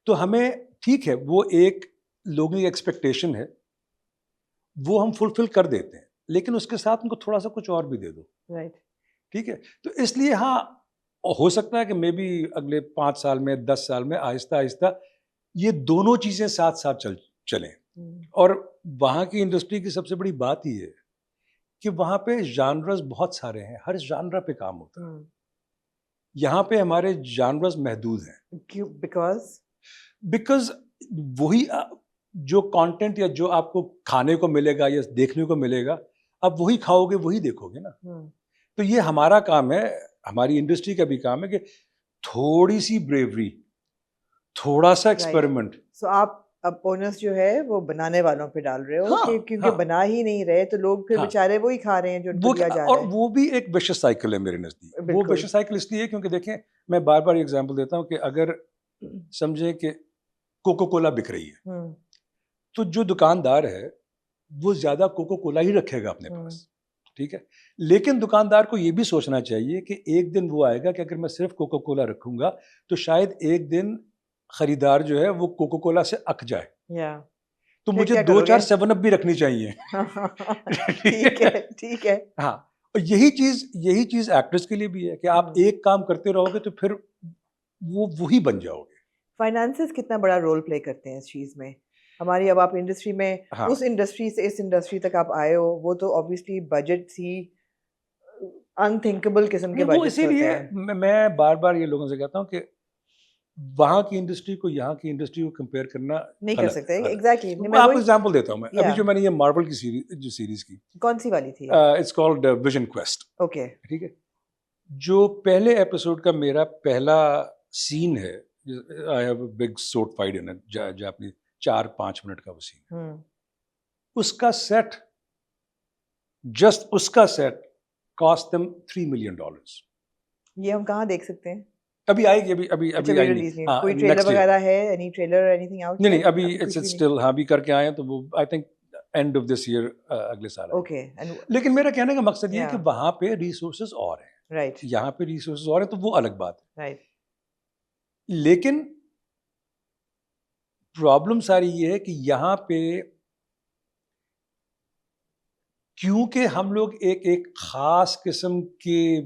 تو ہمیں ٹھیک ہے وہ ایک لوگوں کی ایکسپیکٹیشن ہے, وہ ہم فلفل کر دیتے ہیں, لیکن اس کے ساتھ ان کو تھوڑا سا کچھ اور بھی دے دو. ٹھیک ہے, تو اس لیے ہاں ہو سکتا ہے کہ مے بی اگلے 5 سال میں 10 سال میں آہستہ آہستہ یہ دونوں چیزیں ساتھ ساتھ چلیں. اور وہاں کی انڈسٹری کی سب سے بڑی بات یہ ہے کہ وہاں پہ جانرز بہت سارے ہیں, ہر جانرا پہ کام ہوتا ہے. یہاں پہ ہمارے جانرز محدود ہیں. بیکاز وہی جو کانٹینٹ یا جو آپ کو کھانے کو ملے گا یا دیکھنے کو ملے گا, اب وہی کھاؤ گے وہی دیکھو گے نا. تو یہ ہمارا کام ہے, ہماری انڈسٹری کا بھی کام ہے کہ تھوڑی سی بریوری, تھوڑا سا ایکسپیریمنٹ. سو آپ اب اونرس جو ہے وہ بنانے والوں پہ ڈال رہے ہو کیونکہ بنا ہی نہیں رہے تو لوگ پھر بیچارے وہی کھا رہے ہیں جو دیا جا رہا ہے. اور وہ بھی ایک ویشس سائیکل ہے میرے نزدیک. وہ ویشس سائیکل اس لیے کیونکہ دیکھیں میں بار بار ایگزامپل دیتا ہوں کہ اگر سمجھیں کہ کوکو کولا بک رہی ہے تو جو دکاندار ہے وہ زیادہ کوکو کولا ہی رکھے گا اپنے پاس. ٹھیک ہے, لیکن دکاندار کو یہ بھی سوچنا چاہیے کہ ایک دن وہ آئے گا کہ اگر میں صرف کوکو کولا رکھوں گا تو شاید ایک دن خریدار جو ہے وہ کوکو کولا سے اک جائے, تو مجھے 2-4 7 اپ بھی رکھنی چاہیے. ٹھیک ہے. ہاں, اور یہی چیز ایکٹرز کے لیے بھی ہے کہ آپ ایک کام کرتے رہو گے تو پھر وہی بن جاؤ گے. فائنانسز کتنا بڑا رول پلے کرتے ہیں اس چیز میں ہماری؟ اب آپ انڈسٹری میں اس انڈسٹری سے اس انڈسٹری تک آپ آئے ہو, وہ تو obviously بجٹ ہی انتھنکیبل قسم کے بجٹ. اسی لیے میں بار بار یہ لوگوں سے کہتا ہوں کہ وہاں کی انڈسٹری کو یہاں کی انڈسٹری کو کمپیئر کرنا نہیں کر سکتے. ایگزیکٹلی. میں آپ کو ایگزامپل دیتا ہوں. میں ابھی جو میں نے یہ مارول کی سیریز کی, کون سی والی تھی؟ It's called Vision Quest. Okay, ٹھیک ہے. جو پہلے ایپیسوڈ کا میرا پہلا سین ہے, I have a big sort fight in it, جاپنی 4-5 منٹ کا وہ سین, اس کا سیٹ جسٹ اس کا سیٹ کاسٹ دم $3 million. یہ ہم کہاں دیکھ سکتے ہیں؟ ابھی آئے گی, ابھی آئے گی. کوئی ٹریلر وغیرہ ہے؟ Any trailer any thing out? نہیں, ابھی اٹس اسٹل ہاں بھی کر کے آئے ہیں, تو وہ I think end of this year, اگلے سال. اوکے. لیکن میرا کہنے کا مقصد یہ ہے کہ وہاں پہ ریسورسز اور ہیں, رائٹ, یہاں پہ ریسورسز اور ہیں, تو وہ الگ بات ہے. رائٹ. لیکن پرابلم ساری یہ ہے کہ یہاں پہ کیونکہ ہم لوگ ایک خاص قسم کے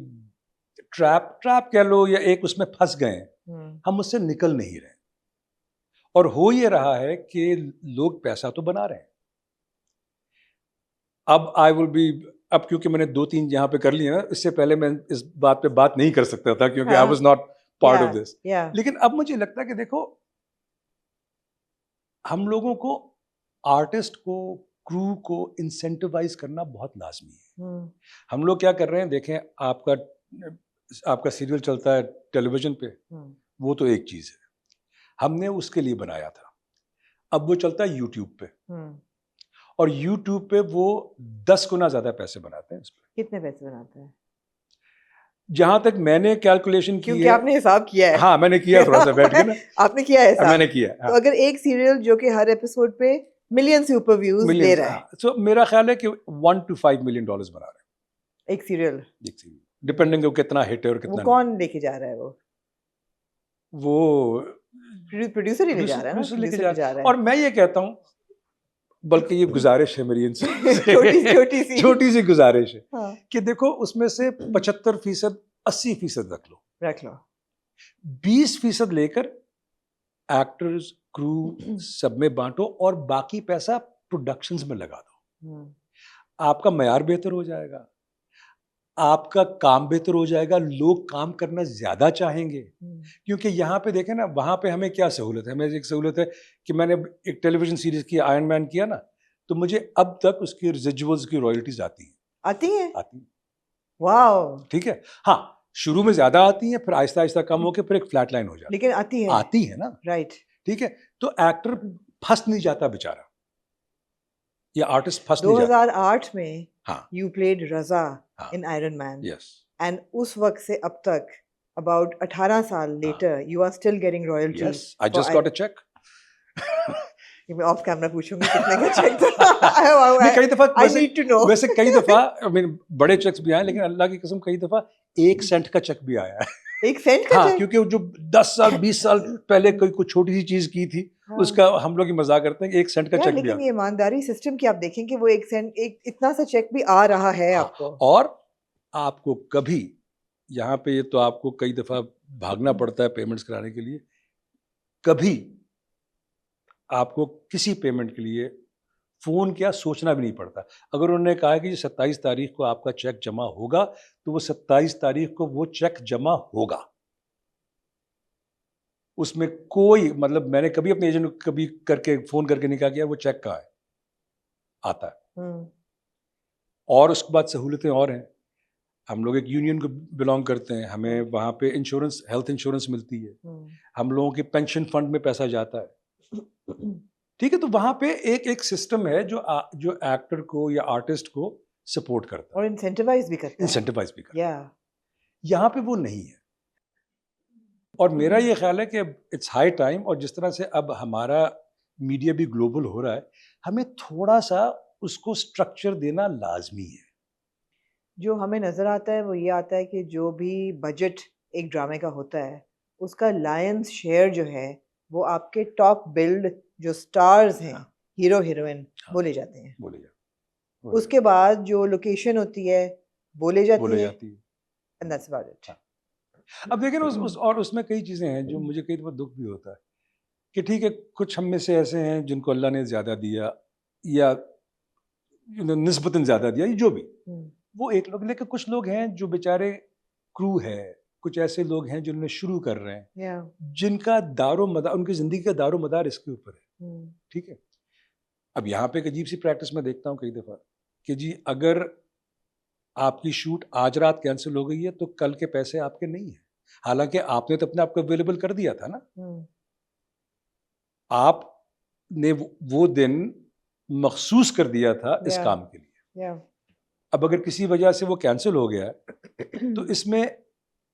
ٹریپ کہہ لو یا ایک اس میں پھنس گئے ہیں, ہم اس سے نکل نہیں رہے. اور ہو یہ رہا ہے کہ لوگ پیسہ تو بنا رہے ہیں. اب کیونکہ میں نے 2-3 یہاں پہ کر لی ہیں, اس سے پہلے میں اس بات پہ بات نہیں کر سکتا تھا کیونکہ I was not part of this. لیکن اب مجھے لگتا ہے کہ دیکھو ہم لوگوں کو آرٹسٹ کو کرو کو انسینٹیوائز کرنا بہت لازمی ہے. ہم لوگ کیا کر رہے ہیں, دیکھیں آپ کا سیریل چلتا ہے ٹیلی ویژن پہ, وہ تو ایک چیز ہے, ہم نے اس کے لیے بنایا تھا. اب وہ چلتا ہے یوٹیوب پہ, اور یوٹیوب پہ وہ 10 گنا زیادہ پیسے بناتے ہیں اس پہ. کتنے پیسے بناتے ہیں؟ جہاں تک میں نے کیلکولیشن کی کیونکہ آپ نے حساب کیا ہے. ہاں میں نے کیا تھوڑا سا بیٹھ کے نا. آپ نے کیا ہے, میں نے کیا. تو اگر ایک سیریل جو کہ ہر ایپیسوڈ پہ ملین سے اوپر ویوز لے رہا ہے, سو میرا خیال ہے کہ $1 to $5 million بنا رہے ہیں ایک سیریل, ڈپینڈنگ وہ کتنا ہٹ ہے اور کتنا. وہ کون لے کے جا رہا ہے؟ وہ پروڈیوسر ہی لے جا رہا ہے نا, لے کے جا رہا ہے. اور میں یہ کہتا ہوں, بلکہ یہ گزارش ہے میری ان سے, چھوٹی سی گزارش ہے کہ دیکھو اس میں سے 75% 80% رکھ لو, 20% لے کر ایکٹرز کرو سب میں بانٹو, اور باقی پیسہ پروڈکشنز میں لگا دو. آپ کا معیار بہتر ہو جائے گا, آپ کا کام بہتر ہو جائے گا, لوگ کام کرنا زیادہ چاہیں گے. کیونکہ یہاں پہ دیکھیں نا, وہاں پہ ہمیں کیا سہولت ہے, ہمیں ایک سہولت ہے کہ میں نے ایک ٹیلی ویژن سیریز کی آئرن مین کیا نا, تو مجھے اب تک اس کی ریزیڈوئلز کی رائلٹیز آتی ہیں. واو, ٹھیک ہے. ہاں شروع میں زیادہ آتی ہیں, پھر آہستہ آہستہ کم ہو کے پھر ایک فلیٹ لائن ہو جاتی ہے, لیکن آتی ہے نا. رائٹ, ٹھیک ہے. تو ایکٹر پھنس نہیں جاتا بیچارہ, یا آرٹسٹ پھنس نہیں جاتا. 2008 میں you played Raza in Iron Man, and اس وقت سے اب تک about 18 سال later you are still getting royalty. Yes, I just got a check. میں آف کیمرا پوچھوں گی کتنے کا چیک تھا. کئی دفعہ I need to know. ویسے کئی دفعہ بڑے چیکس بھی آئے, لیکن اللہ کی قسم کئی دفعہ 1 سینٹ کا چیک بھی آیا ہے. 1 سینٹ کا چیک؟ کیونکہ جو 10 سال 20 سال پہلے کوئی چھوٹی سی چیز کی تھی, اس کا ہم لوگ یہ مذاق کرتے ہیں کہ 1 سینٹ کا چیک بھی آیا. لیکن یہ ایمانداری سسٹم کی آپ دیکھیں کہ وہ 1 سینٹ, ایک اتنا سا چیک بھی آ رہا ہے آپ کو. اور آپ کو کبھی یہاں پہ یہ تو آپ کو کئی دفعہ بھاگنا پڑتا ہے پیمنٹس کرانے کے لیے, کبھی آپ کو کسی پیمنٹ کے لیے فون کیا سوچنا بھی نہیں پڑتا. اگر انہوں نے کہا کہ 27 تاریخ کو آپ کا چیک جمع ہوگا, تو وہ 27 تاریخ کو وہ چیک جمع ہوگا. اس میں کوئی مطلب, میں نے کبھی اپنے ایجنٹ کو کبھی فون کر کے نہیں کہا کہ وہ چیک کہاں ہے, آتا ہے. اور اس کے بعد سہولتیں اور ہیں. ہم لوگ ایک یونین کو بلانگ کرتے ہیں, ہمیں وہاں پہ انشورنس, ہیلتھ انشورنس ملتی ہے, ہم لوگوں کے پینشن فنڈ میں پیسہ جاتا ہے. ٹھیک ہے. تو وہاں پہ ایک سسٹم ہے جو ایکٹر کو یا آرٹسٹ کو سپورٹ کرتا ہے اور انسینٹیوائز بھی کرتا ہے. یہاں پہ وہ نہیں ہے. اور میرا یہ خیال ہے کہ اٹس ہائی ٹائم, اور جس طرح سے اب ہمارا میڈیا بھی گلوبل ہو رہا ہے, ہمیں تھوڑا سا اس کو اسٹرکچر دینا لازمی ہے. جو ہمیں نظر آتا ہے وہ یہ آتا ہے کہ جو بھی بجٹ ایک ڈرامے کا ہوتا ہے, اس کا لائنز شیئر جو ہے وہ آپ کے ٹاپ بلڈ جو سٹارز ہیں, ہیرو ہیروئن, وہ لے جاتے ہیں. اس کے بعد جو لوکیشن ہوتی ہے وہ لے جاتی ہے. And that's about it. اب دیکھیں نا, اور اس میں کئی چیزیں ہیں جو مجھے کئی دفعہ دکھ بھی ہوتا ہے کہ ٹھیک ہے, کچھ ہم میں سے ایسے ہیں جن کو اللہ نے زیادہ دیا یا نسبتاً زیادہ دیا, جو بھی وہ ایک لوگ, لیکن کچھ لوگ ہیں جو بیچارے کرو ہے, کچھ ایسے لوگ ہیں جنہوں نے شروع کر رہے ہیں, جن کا دار و مدار, ان کی زندگی کا دار و مدار اس کے اوپر ہے. ٹھیک ہے. اب یہاں پہ ایک عجیب سی پریکٹس میں دیکھتا ہوں کئی دفعہ کہ جی اگر آپ کی شوٹ آج رات کینسل ہو گئی ہے تو کل کے پیسے آپ کے نہیں ہیں, حالانکہ آپ نے تو اپنے آپ کو اویلیبل کر دیا تھا نا. آپ نے وہ دن مخصوص کر دیا تھا اس کام کے لیے. اب اگر کسی وجہ سے وہ کینسل ہو گیا تو اس میں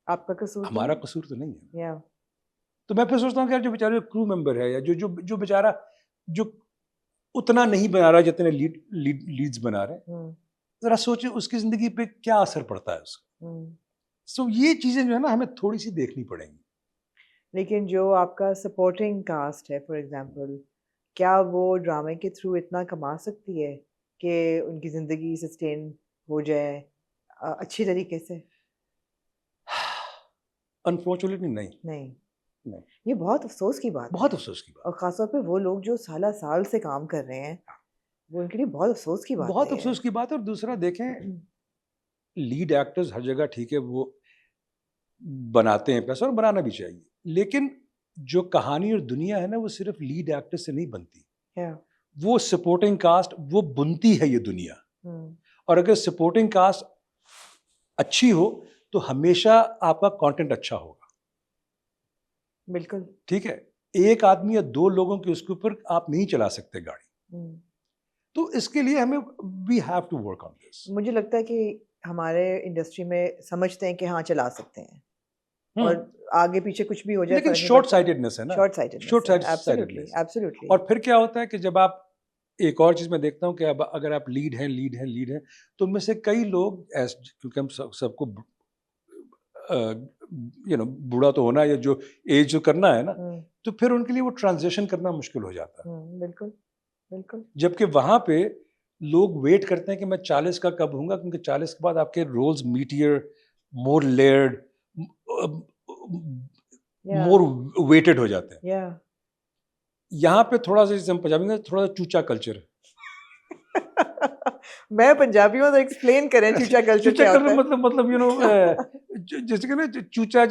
آپ کا قصور, ہمارا قصور تو نہیں ہے. تو میں پھر سوچتا ہوں کہ جو بیچارے کرو ممبر ہے, یا جو بیچارہ جو اتنا نہیں بنا رہا جتنے لیڈز بنا رہے ہیں, ذرا سوچیں اس کی زندگی پہ کیا اثر پڑتا ہے اس کا. سو یہ چیزیں جو ہے نا ہمیں تھوڑی سی دیکھنی پڑیں گی. لیکن جو آپ کا سپورٹنگ کاسٹ ہے فار ایگزامپل, کیا وہ ڈرامے کے تھرو اتنا کما سکتی ہے کہ ان کی زندگی سسٹین ہو جائے اچھی طریقے سے؟ انفارچونیٹلی نہیں. یہ بہت افسوس کی بات, بہت افسوس کی بات, اور خاص طور پہ وہ لوگ جو سالہ سال سے کام کر رہے ہیں, وہ ان کے لیے بہت افسوس کی بات ہے. بہت افسوس کی بات ہے. اور دوسرا دیکھیں, لیڈ ایکٹرز ہر جگہ ٹھیک ہے وہ بناتے ہیں پیسہ, اور بنانا بھی چاہیے, لیکن جو کہانی اور دنیا ہے نا وہ صرف لیڈ ایکٹر سے نہیں بنتی. وہ سپورٹنگ کاسٹ وہ بنتی ہے یہ دنیا, اور اگر سپورٹنگ کاسٹ اچھی ہو تو ہمیشہ آپ کا کانٹینٹ اچھا ہوگا. بالکل ٹھیک ہے, ایک آدمی یا دو لوگوں کے اس کے اوپر آپ نہیں چلا سکتے گاڑی, تو اس کے لیے ہمیں we have to work on this. مجھے لگتا ہے کہ ہمارے انڈسٹری میں سمجھتے ہیں کہ ہاں چلا سکتے ہیں اور آگے پیچھے کچھ بھی ہو جائے, لیکن شارٹ سائٹڈنس ہے نا, شارٹ سائٹڈنس. ایبسولوٹلی. اور پھر کیا ہوتا ہے کہ جب آپ, ایک اور چیز میں دیکھتا ہوں کہ اب اگر آپ لیڈ ہیں تو ان میں سے کئی لوگ کیونکہ ہم سب کو بوڑھا تو ہونا یا جو ایج جو کرنا ہے نا, تو پھر ان کے لیے وہ ٹرانزیشن کرنا مشکل ہو جاتا ہے. بالکل بالکل. جبکہ وہاں پہ لوگ ویٹ کرتے ہیں کہ میں 40 کا کب ہوں گا, کیونکہ 40 کے بعد آپ کے رولز میٹیئر, مور لیئرڈ, مور ویٹڈ ہو جاتے ہیں. یہاں پہ تھوڑا سا, جیسے ہم پنجابی میں تھوڑا سا چوچا کلچر ہے. میں پنجابی ہوں تو ایکسپلین کریں چوچا کلچر کیا ہوتا ہے. مطلب یو نو جیسے کہ نا چوچا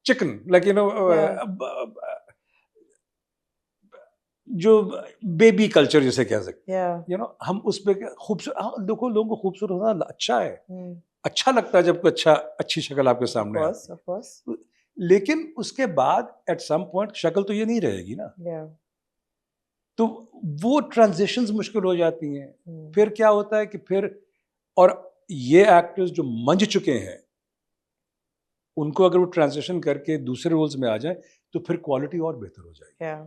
چکن, لائک یو نو جو بیبی کلچر جیسے کہہ سکتے ہیں, یو نو ہم اس پہ خوبصورت, دیکھو لوگوں کو خوبصورت ہونا اچھا ہے, اچھا لگتا ہے جب کوئی اچھی شکل آپ کے سامنے ہے, لیکن اس کے بعد ایٹ سم پوائنٹ شکل تو یہ نہیں رہے گی نا, تو وہ ٹرانزیشنز مشکل ہو جاتی ہیں. پھر کیا ہوتا ہے کہ پھر, اور یہ ایکٹرز جو منج چکے ہیں ان کو اگر وہ ٹرانزیشن کر کے دوسرے رولز میں آ جائیں تو پھر کوالٹی اور بہتر ہو جائے گی.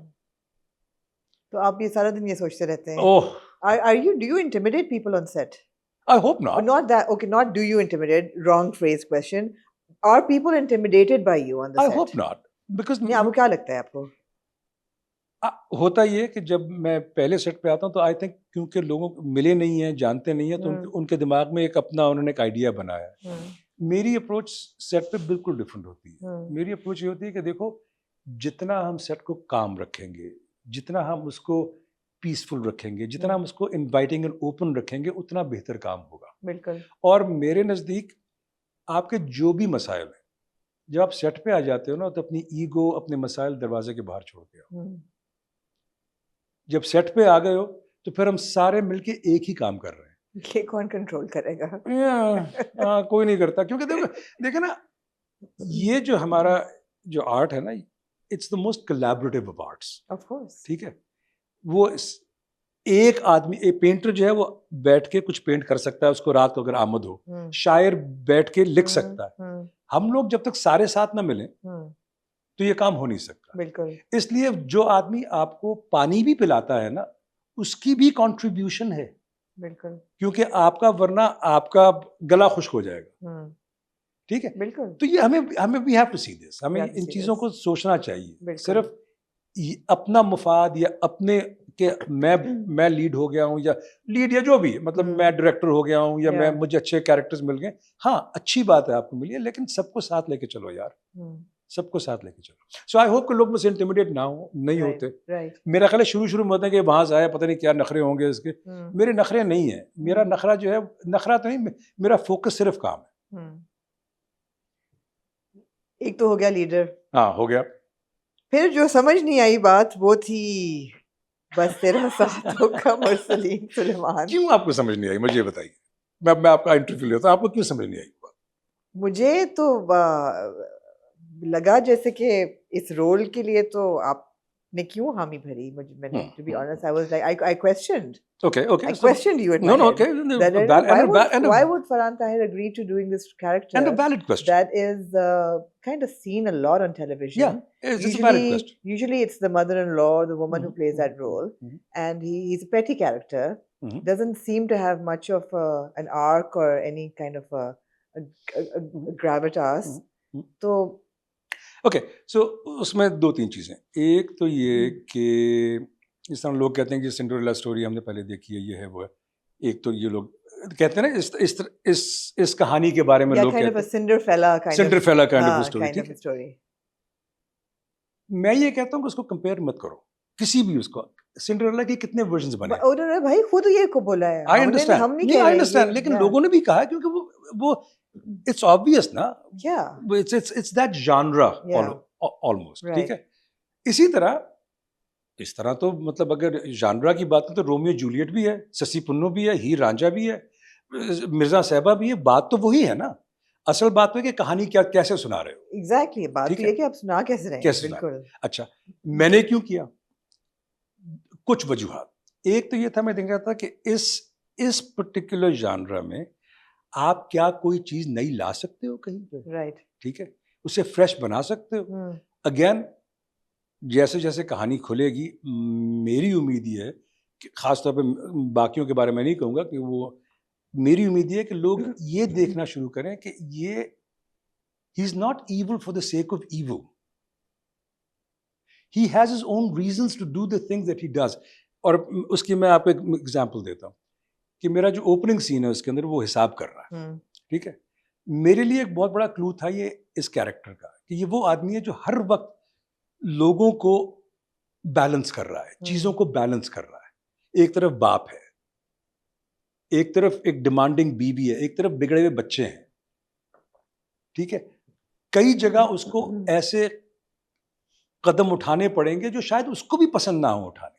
تو آپ یہ سارا دن یہ سوچتے رہتے ہیں, do you intimidate people on set? I hope not. Not that, okay, not do you intimidate, wrong phrase question. Are people intimidated by you on the set? I hope not. Because نہیں, آپ کو کیا لگتا ہے آپ کو ہوتا یہ کہ جب میں پہلے سیٹ پہ آتا ہوں تو آئی تھنک کیونکہ لوگوں کو ملے نہیں ہیں, جانتے نہیں ہیں, تو ان کے دماغ میں ایک اپنا انہوں نے ایک آئیڈیا بنایا ہے. میری اپروچ سیٹ پہ بالکل ڈفرینٹ ہوتی ہے. میری اپروچ یہ ہوتی ہے کہ دیکھو جتنا ہم سیٹ کو کام رکھیں گے, جتنا ہم اس کو پیسفل رکھیں گے, جتنا ہم اس کو انوائٹنگ اینڈ اوپن رکھیں گے, اتنا بہتر کام ہوگا. بالکل. اور میرے نزدیک آپ کے جو بھی مسائل ہیں, جب آپ سیٹ پہ آ جاتے ہو نا تو اپنی ایگو, اپنے مسائل دروازے کے باہر چھوڑ کے آؤ. جب سیٹ پہ آ گئے ہو تو پھر ہم سارے مل کے ایک ہی کام کر رہے ہیں. یہ کون کنٹرول کرے گا؟ کوئی نہیں کرتا, کیونکہ دیکھیں نا یہ جو ہمارا جو آرٹ ہے نا, it's the most collaborative of arts. Of course. ٹھیک ہے, وہ ایک آدمی, ایک پینٹر جو ہے وہ بیٹھ کے کچھ پینٹ کر سکتا ہے, اس کو رات کو اگر آمد ہو, شاعر بیٹھ کے لکھ سکتا ہے. ہم لوگ جب تک سارے ساتھ نہ ملیں تو یہ کام ہو نہیں سکتا. بالکل. اس لیے جو آدمی آپ کو پانی بھی پلاتا ہے نا, اس کی بھی کنٹریبیوشن ہے. بالکل. کیونکہ آپ کا ورنہ آپ کا گلا خشک ہو جائے گا. ٹھیک ہے. بالکل. تو یہ ہمیں وی ہیو ٹو سی دس, ہمیں ان چیزوں کو سوچنا چاہیے. صرف اپنا مفاد یا اپنے کہ میں لیڈ ہو گیا ہوں, یا لیڈ یا جو بھی, مطلب میں ڈائریکٹر ہو گیا ہوں, یا مجھے اچھے کیریکٹرز مل گئے. ہاں اچھی بات ہے آپ کو ملی ہے, لیکن سب کو ساتھ لے کے چلو یار, سب کو ساتھ لے کے چلو. سو آئی ہوپ کہ لوگ مجھ سے انٹیمیڈیٹ نہ ہوں, نہیں ہوتے. میرا خیال ہے شروع میں ہوتا ہے کہ وہاں سے آیا پتہ نہیں کیا نخرے ہوں گے اس کے. میرے نخرے نہیں ہیں. میرا نخرہ جو ہے, نخرہ تو نہیں, میرا فوکس صرف کام ہے. ایک تو ہو گیا لیڈر. ہاں ہو گیا. پھر جو سمجھ نہیں آئی بات وہ تھی بس تیرا ساتھ ہوگا مرسلین سلیمان. کیوں آپ کو سمجھ نہیں آئی مجھے بتائیے, میں آپ کا انٹرویو لیتا ہوں, آپ کو کیوں سمجھ نہیں آئی بات؟ مجھے تو لگا جیسے کہ اس رول کے لیے تو آپ نے کیوں حامی بھری. میں نے to be honest I was like I questioned. Okay. I questioned you in my head. Okay. Why would Farhan Tahir agree to doing this character? And a valid question. That is kind of seen a lot on television. Yeah, it's a valid question. Usually it's the mother-in-law, the woman who plays that role, and he's a petty character. Doesn't seem to have much of an arc or any kind of a gravitas. So okay, so اس میں دو تین چیزیں. ایک تو یہ کہ جس طرح لوگ کہتے ہیں کہ سنڈریلا اسٹوری ہم نے پہلے دیکھی ہے, یہ ہے وہ ہے. ایک تو یہ لوگ کہتے ہیں نا اس کہانی کے بارے میں لوگ کہتے ہیں سنڈریلا کائنڈ آف اسٹوری. میں یہ کہتا ہوں کہ اس کو کمپیئر مت کرو کسی بھی. اس کو سنڈریلا کے کتنے ورژنز بنے, بھائی خود یہ کو بولا ہے. آئی انڈرسٹینڈ, لیکن لوگوں نے بھی کہا کیونکہ وہ it's obvious نا. it's that genre almost. ٹھیک ہے. اسی طرح اس طرح تو مطلب اگر جانرا کی بات کریں تو رومیو جولیٹ بھی ہے, سسی پنو بھی ہے, ہیر رانجھا بھی ہے, مرزا صاحبہ بھی ہے. بات تو وہی ہے نا, اصل بات تو ہے کہ کہانی کیا کیسے سنا رہے ہو. ایگزیکٹلی, بات تو یہ کہ آپ سنا کیسے رہے ہیں. بالکل. اچھا میں نے کیوں کیا, کچھ وجوہات. ایک تو یہ تھا, میں دیکھ رہا تھا کہ اس پرٹیکولر جانرا میں آپ کیا کوئی چیز نئی لا سکتے ہو کہیں پہ, رائٹ, ٹھیک ہے, اسے فریش بنا سکتے ہو. اگین جیسے جیسے کہانی کھلے گی, میری امید یہ ہے کہ خاص طور پہ باقیوں کے بارے میں نہیں کہوں گا کہ وہ, میری امید یہ ہے کہ لوگ یہ دیکھنا شروع کریں کہ یہ he is not evil for the sake of evil, he has his own reasons to do the things that he does. اور اس کی میں آپ کو ایک ایگزامپل دیتا ہوں کہ میرا جو اوپننگ سین ہے اس کے اندر وہ حساب کر رہا ہے, ٹھیک ہے. میرے لیے ایک بہت بڑا کلو تھا یہ اس کیریکٹر کا کہ یہ وہ آدمی ہے جو ہر وقت لوگوں کو بیلنس کر رہا ہے, چیزوں کو بیلنس کر رہا ہے. ایک طرف باپ ہے, ایک طرف ایک ڈیمانڈنگ بیوی ہے, ایک طرف بگڑے ہوئے بچے ہیں, ٹھیک ہے. کئی جگہ اس کو ایسے قدم اٹھانے پڑیں گے جو شاید اس کو بھی پسند نہ ہو اٹھانے,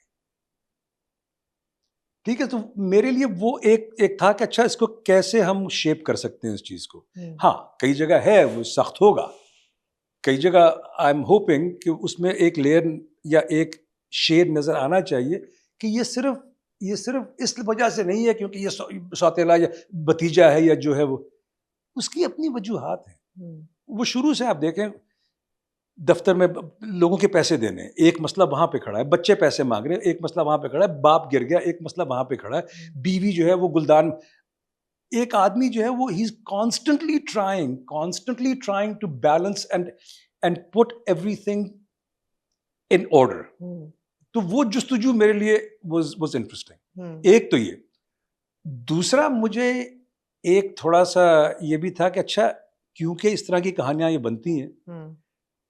ٹھیک ہے. تو میرے لیے وہ ایک تھا کہ اچھا اس کو کیسے ہم شیپ کر سکتے ہیں اس چیز کو. ہاں کئی جگہ ہے وہ سخت ہوگا, کئی جگہ آئی ایم ہوپنگ کہ اس میں ایک لیئر یا ایک شیڈ نظر آنا چاہیے کہ یہ صرف اس وجہ سے نہیں ہے کیونکہ یہ سوتیلا یا بھتیجا ہے یا جو ہے وہ, اس کی اپنی وجوہات ہیں. وہ شروع سے آپ دیکھیں دفتر میں لوگوں کے پیسے دینے, ایک مسئلہ وہاں پہ کھڑا ہے, بچے پیسے مانگ رہے ہیں, ایک مسئلہ وہاں پہ کھڑا ہے, باپ گر گیا, ایک مسئلہ وہاں پہ کھڑا ہے, بیوی جو ہے وہ گلدان, ایک آدمی جو ہے وہ he is constantly trying to balance and put everything in order. تو وہ جستجو میرے لیے واز انٹرسٹنگ. ایک تو یہ, دوسرا مجھے ایک تھوڑا سا یہ بھی تھا کہ اچھا کیونکہ اس طرح کی کہانیاں یہ بنتی ہیں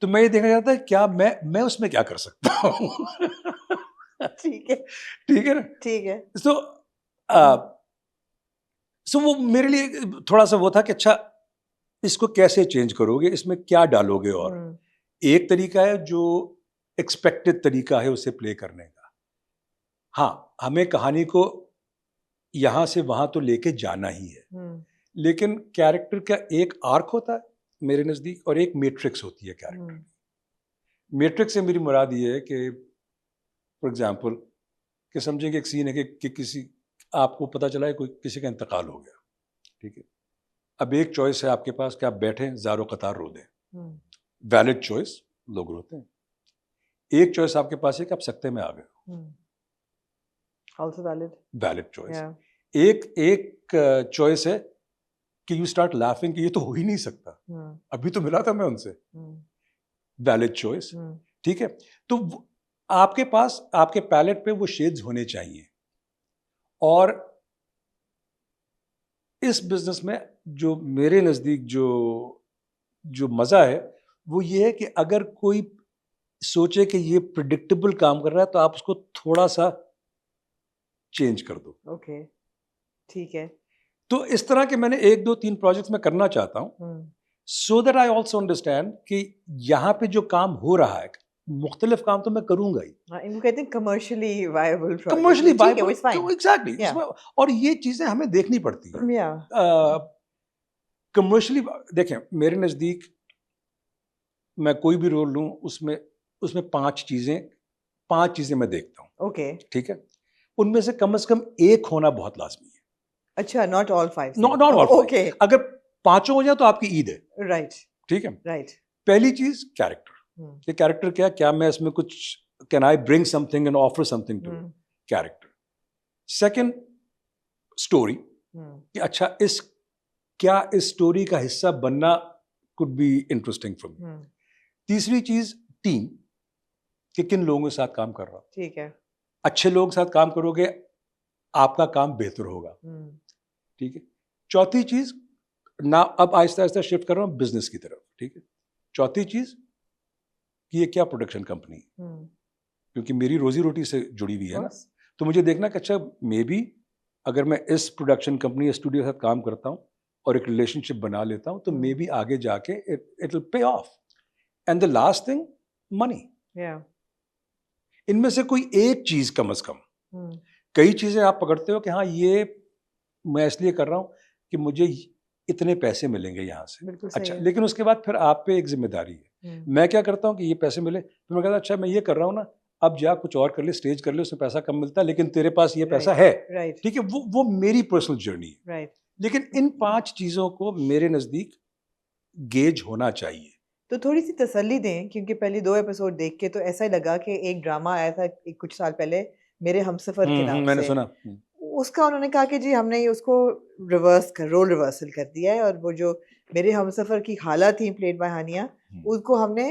تو میں یہ دیکھنا چاہتا ہے کیا میں اس میں کیا کر سکتا ہوں. ٹھیک ہے, ٹھیک ہے نا, ٹھیک ہے. سو وہ میرے لیے تھوڑا سا وہ تھا کہ اچھا اس کو کیسے چینج کرو گے, اس میں کیا ڈالو گے. اور ایک طریقہ ہے جو ایکسپیکٹڈ طریقہ ہے اسے پلے کرنے کا. ہاں ہمیں کہانی کو یہاں سے وہاں تو لے کے جانا ہی ہے, لیکن کیریکٹر کا ایک آرک ہوتا ہے میرے نزدیک اور ایک میٹرکس ہوتی ہے کیریکٹر. میٹرکس سے میری مراد یہ ہے کہ فار ایگزامپل کہ سمجھیں کہ ایک سین ہے کہ کسی آپ کو پتہ چلا ہے کوئی کسی کا انتقال ہو گیا, ٹھیک ہے. اب ایک چوائس ہے آپ کے پاس کہ آپ بیٹھیں زار و قطار رو دیں, ویلڈ چوائس, لوگ روتے ہیں. ایک چوائس آپ کے پاس ہے کہ آپ سکتے میں آ گئے ہو, ویلڈ چوائس. ایک چوائس ہے کہ یو اسٹارٹ لافنگ کہ یہ تو ہو ہی نہیں سکتا, ابھی تو ملا تھا میں ان سے, ویلڈ چوائس, ٹھیک ہے. تو آپ کے پاس آپ کے پیلٹ پہ وہ شیڈز ہونے چاہیے. اور اس بزنس میں جو میرے نزدیک جو مزہ ہے وہ یہ ہے کہ اگر کوئی سوچے کہ یہ پریڈکٹیبل کام کر رہا ہے تو آپ اس کو تھوڑا سا چینج کر دو. اوکے, ٹھیک ہے. تو اس طرح کے میں نے 1 2 3 پروجیکٹس میں کرنا چاہتا ہوں, so that I also understand کہ یہاں پہ جو کام ہو رہا ہے مختلف کام تو میں کروں گا ہی. ان کو کہتے ہیں کمرشلی وائبل, ایگزیکٹلی. اور یہ چیزیں ہمیں دیکھنی پڑتی ہیں کمرشلی. دیکھیں میرے نزدیک میں کوئی بھی رول لوں اس میں 5 چیزیں میں دیکھتا ہوں. اوکے, ٹھیک ہے. ان میں سے کم ایک ہونا بہت لازمی ہے. اچھا, not all 5. not all 5. Okay. اگر 5 ہو جائے تو آپ کی عید ہے. رائٹ, ٹھیک ہے. رائٹ. پہلی چیز کیریکٹر. یہ کیریکٹر کیا میں اس میں کچھ can I bring something and offer something to character. Second story, کہ اچھا کیا اس اسٹوری کا حصہ بننا could be interesting for me. تیسری چیز ٹیم, کہ کن لوگوں کے ساتھ کام کر رہا ہوں. ٹھیک ہے. اچھے لوگوں کے ساتھ کام کرو گے آپ کا کام بہتر ہوگا. ٹھیک ہے. چوتھی چیز اب آہستہ آہستہ شفٹ کر رہا ہوں بزنس کی طرف. ٹھیک ہے. چوتھی چیز کہ یہ کیا پروڈکشن کمپنی ہے, کیونکہ میری روزی روٹی سے جڑی ہوئی ہے نا. تو مجھے دیکھنا کہ اچھا مے بی اگر میں اس پروڈکشن کمپنی اسٹوڈیو کے ساتھ کام کرتا ہوں اور ایک ریلیشن شپ بنا لیتا ہوں تو مے بی آگے جا کے it will pay off. And the last thing, money. ان میں سے کوئی ایک چیز کم از کم, کئی چیزیں آپ پکڑتے ہو کہ ہاں یہ میں اس لیے کر رہا ہوں کہ مجھے اتنے پیسے ملیں گے یہاں سے, اچھا, لیکن اس کے بعد پھر آپ پہ ایک ذمہ داری ہے. میں کیا کرتا ہوں کہ یہ پیسے ملے, پھر میں کہتا ہوں اچھا میں یہ کر رہا ہوں نا, اب جا کچھ اور کر لے, اسٹیج کر لے, اس میں پیسہ کم ملتا ہے لیکن تیرے پاس یہ پیسہ ہے, ٹھیک ہے, وہ میری پرسنل جرنی ہے. لیکن ان 5 چیزوں کو میرے نزدیک گیج ہونا چاہیے. تو تھوڑی سی تسلی دیں, کیونکہ پہلی 2 ایپیسوڈ دیکھ کے تو ایسا ہی لگا کہ ایک ڈرامہ آیا تھا کچھ سال پہلے میرے ہم سفر کے نام سے, میں نے سنا, اس کا انہوں نے کہا کہ جی ہم نے اس کو رول ریورسل کر دیا ہے, اور وہ جو میرے ہم سفر کی خالہ تھیں پلیڈ بائی ہانیہ, اس کو ہم نے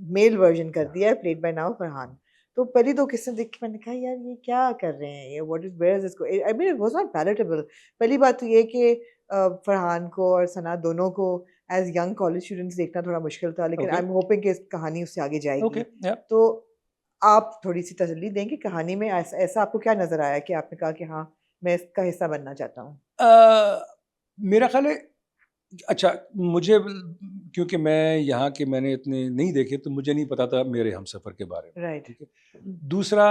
میل ورژن کر دیا ہے پلیڈ بائی ناو فرحان. تو پہلی 2 قصے دیکھ کے میں نے کہا یار یہ کیا کر رہے ہیں, یہ what is where is this, I mean it was not palatable. پہلی بات تو یہ کہ فرحان کو اور ثنا دونوں کو ایز ینگ کالج اسٹوڈنٹس دیکھنا تھوڑا مشکل تھا, لیکن آئی ایم ہوپنگ کہ کہانی اس سے آگے جائے گی. تو آپ تھوڑی سی تسلی دیں کہ کہانی میں ایسا آپ کو کیا نظر آیا کہ آپ نے کہا کہ ہاں میں اس کا حصہ بننا چاہتا ہوں؟ میرا خیال ہے, اچھا مجھے کیونکہ میں یہاں کے میں نے اتنے نہیں دیکھے تو مجھے نہیں پتا تھا میرے ہم سفر کے بارے میں, رائٹ. دوسرا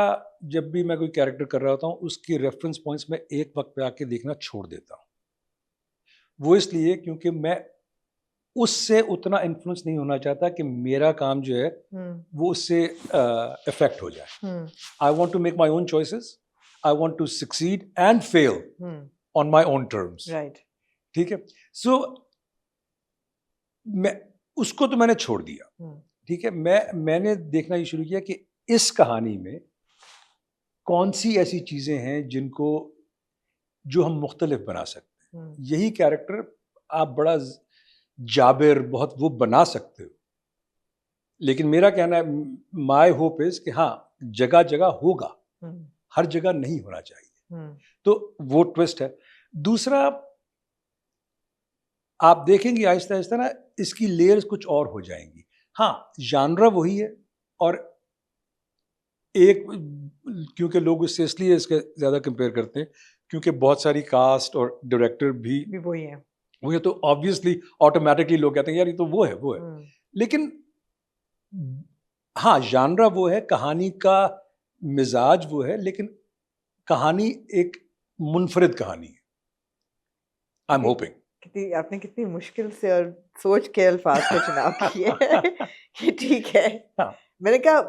جب بھی میں کوئی کیریکٹر کر رہا ہوتا ہوں اس کی ریفرنس پوائنٹس میں ایک وقت پہ آ کے دیکھنا چھوڑ دیتا ہوں. وہ اس لیے کیونکہ میں اس سے اتنا انفلوئنس نہیں ہونا چاہتا کہ میرا کام جو ہے وہ اس سے افیکٹ ہو جائے. I want to make my own choices, I want to succeed and fail on my own terms, ٹھیک ہے. سو میں اس کو تو میں نے چھوڑ دیا, ٹھیک ہے. میں نے دیکھنا یہ شروع کیا کہ اس کہانی میں کون سی ایسی چیزیں ہیں جن کو جو ہم مختلف بنا سکتے ہیں. یہی کیریکٹر آپ بڑا جابر بہت وہ بنا سکتے ہو, لیکن میرا کہنا ہے مائی ہوپ از کہ ہاں جگہ جگہ ہوگا, ہر جگہ نہیں ہونا چاہیے. تو وہ ٹوسٹ ہے. دوسرا آپ دیکھیں گے آہستہ آہستہ نا اس کی لیئرز کچھ اور ہو جائیں گی. ہاں جانرا وہی ہے, اور ایک کیونکہ لوگ اس سے اس لیے اس کے زیادہ کمپیئر کرتے ہیں کیونکہ بہت ساری کاسٹ اور ڈائریکٹر بھی وہی ہے, وہ تو آبویسلی آٹومیٹکلی لوگ کہتے ہیں یار یہ تو وہ ہے وہ ہے. لیکن ہاں جانرا وہ ہے, کہانی کا مزاج وہ ہے, لیکن کہانی ایک منفرد کہانی ہے. آئی ایم ہوپنگ آپ نے کتنی مشکل سے اور سوچ کے الفاظ کا چناؤ کیے کہ ٹھیک ہے, میں نے کہا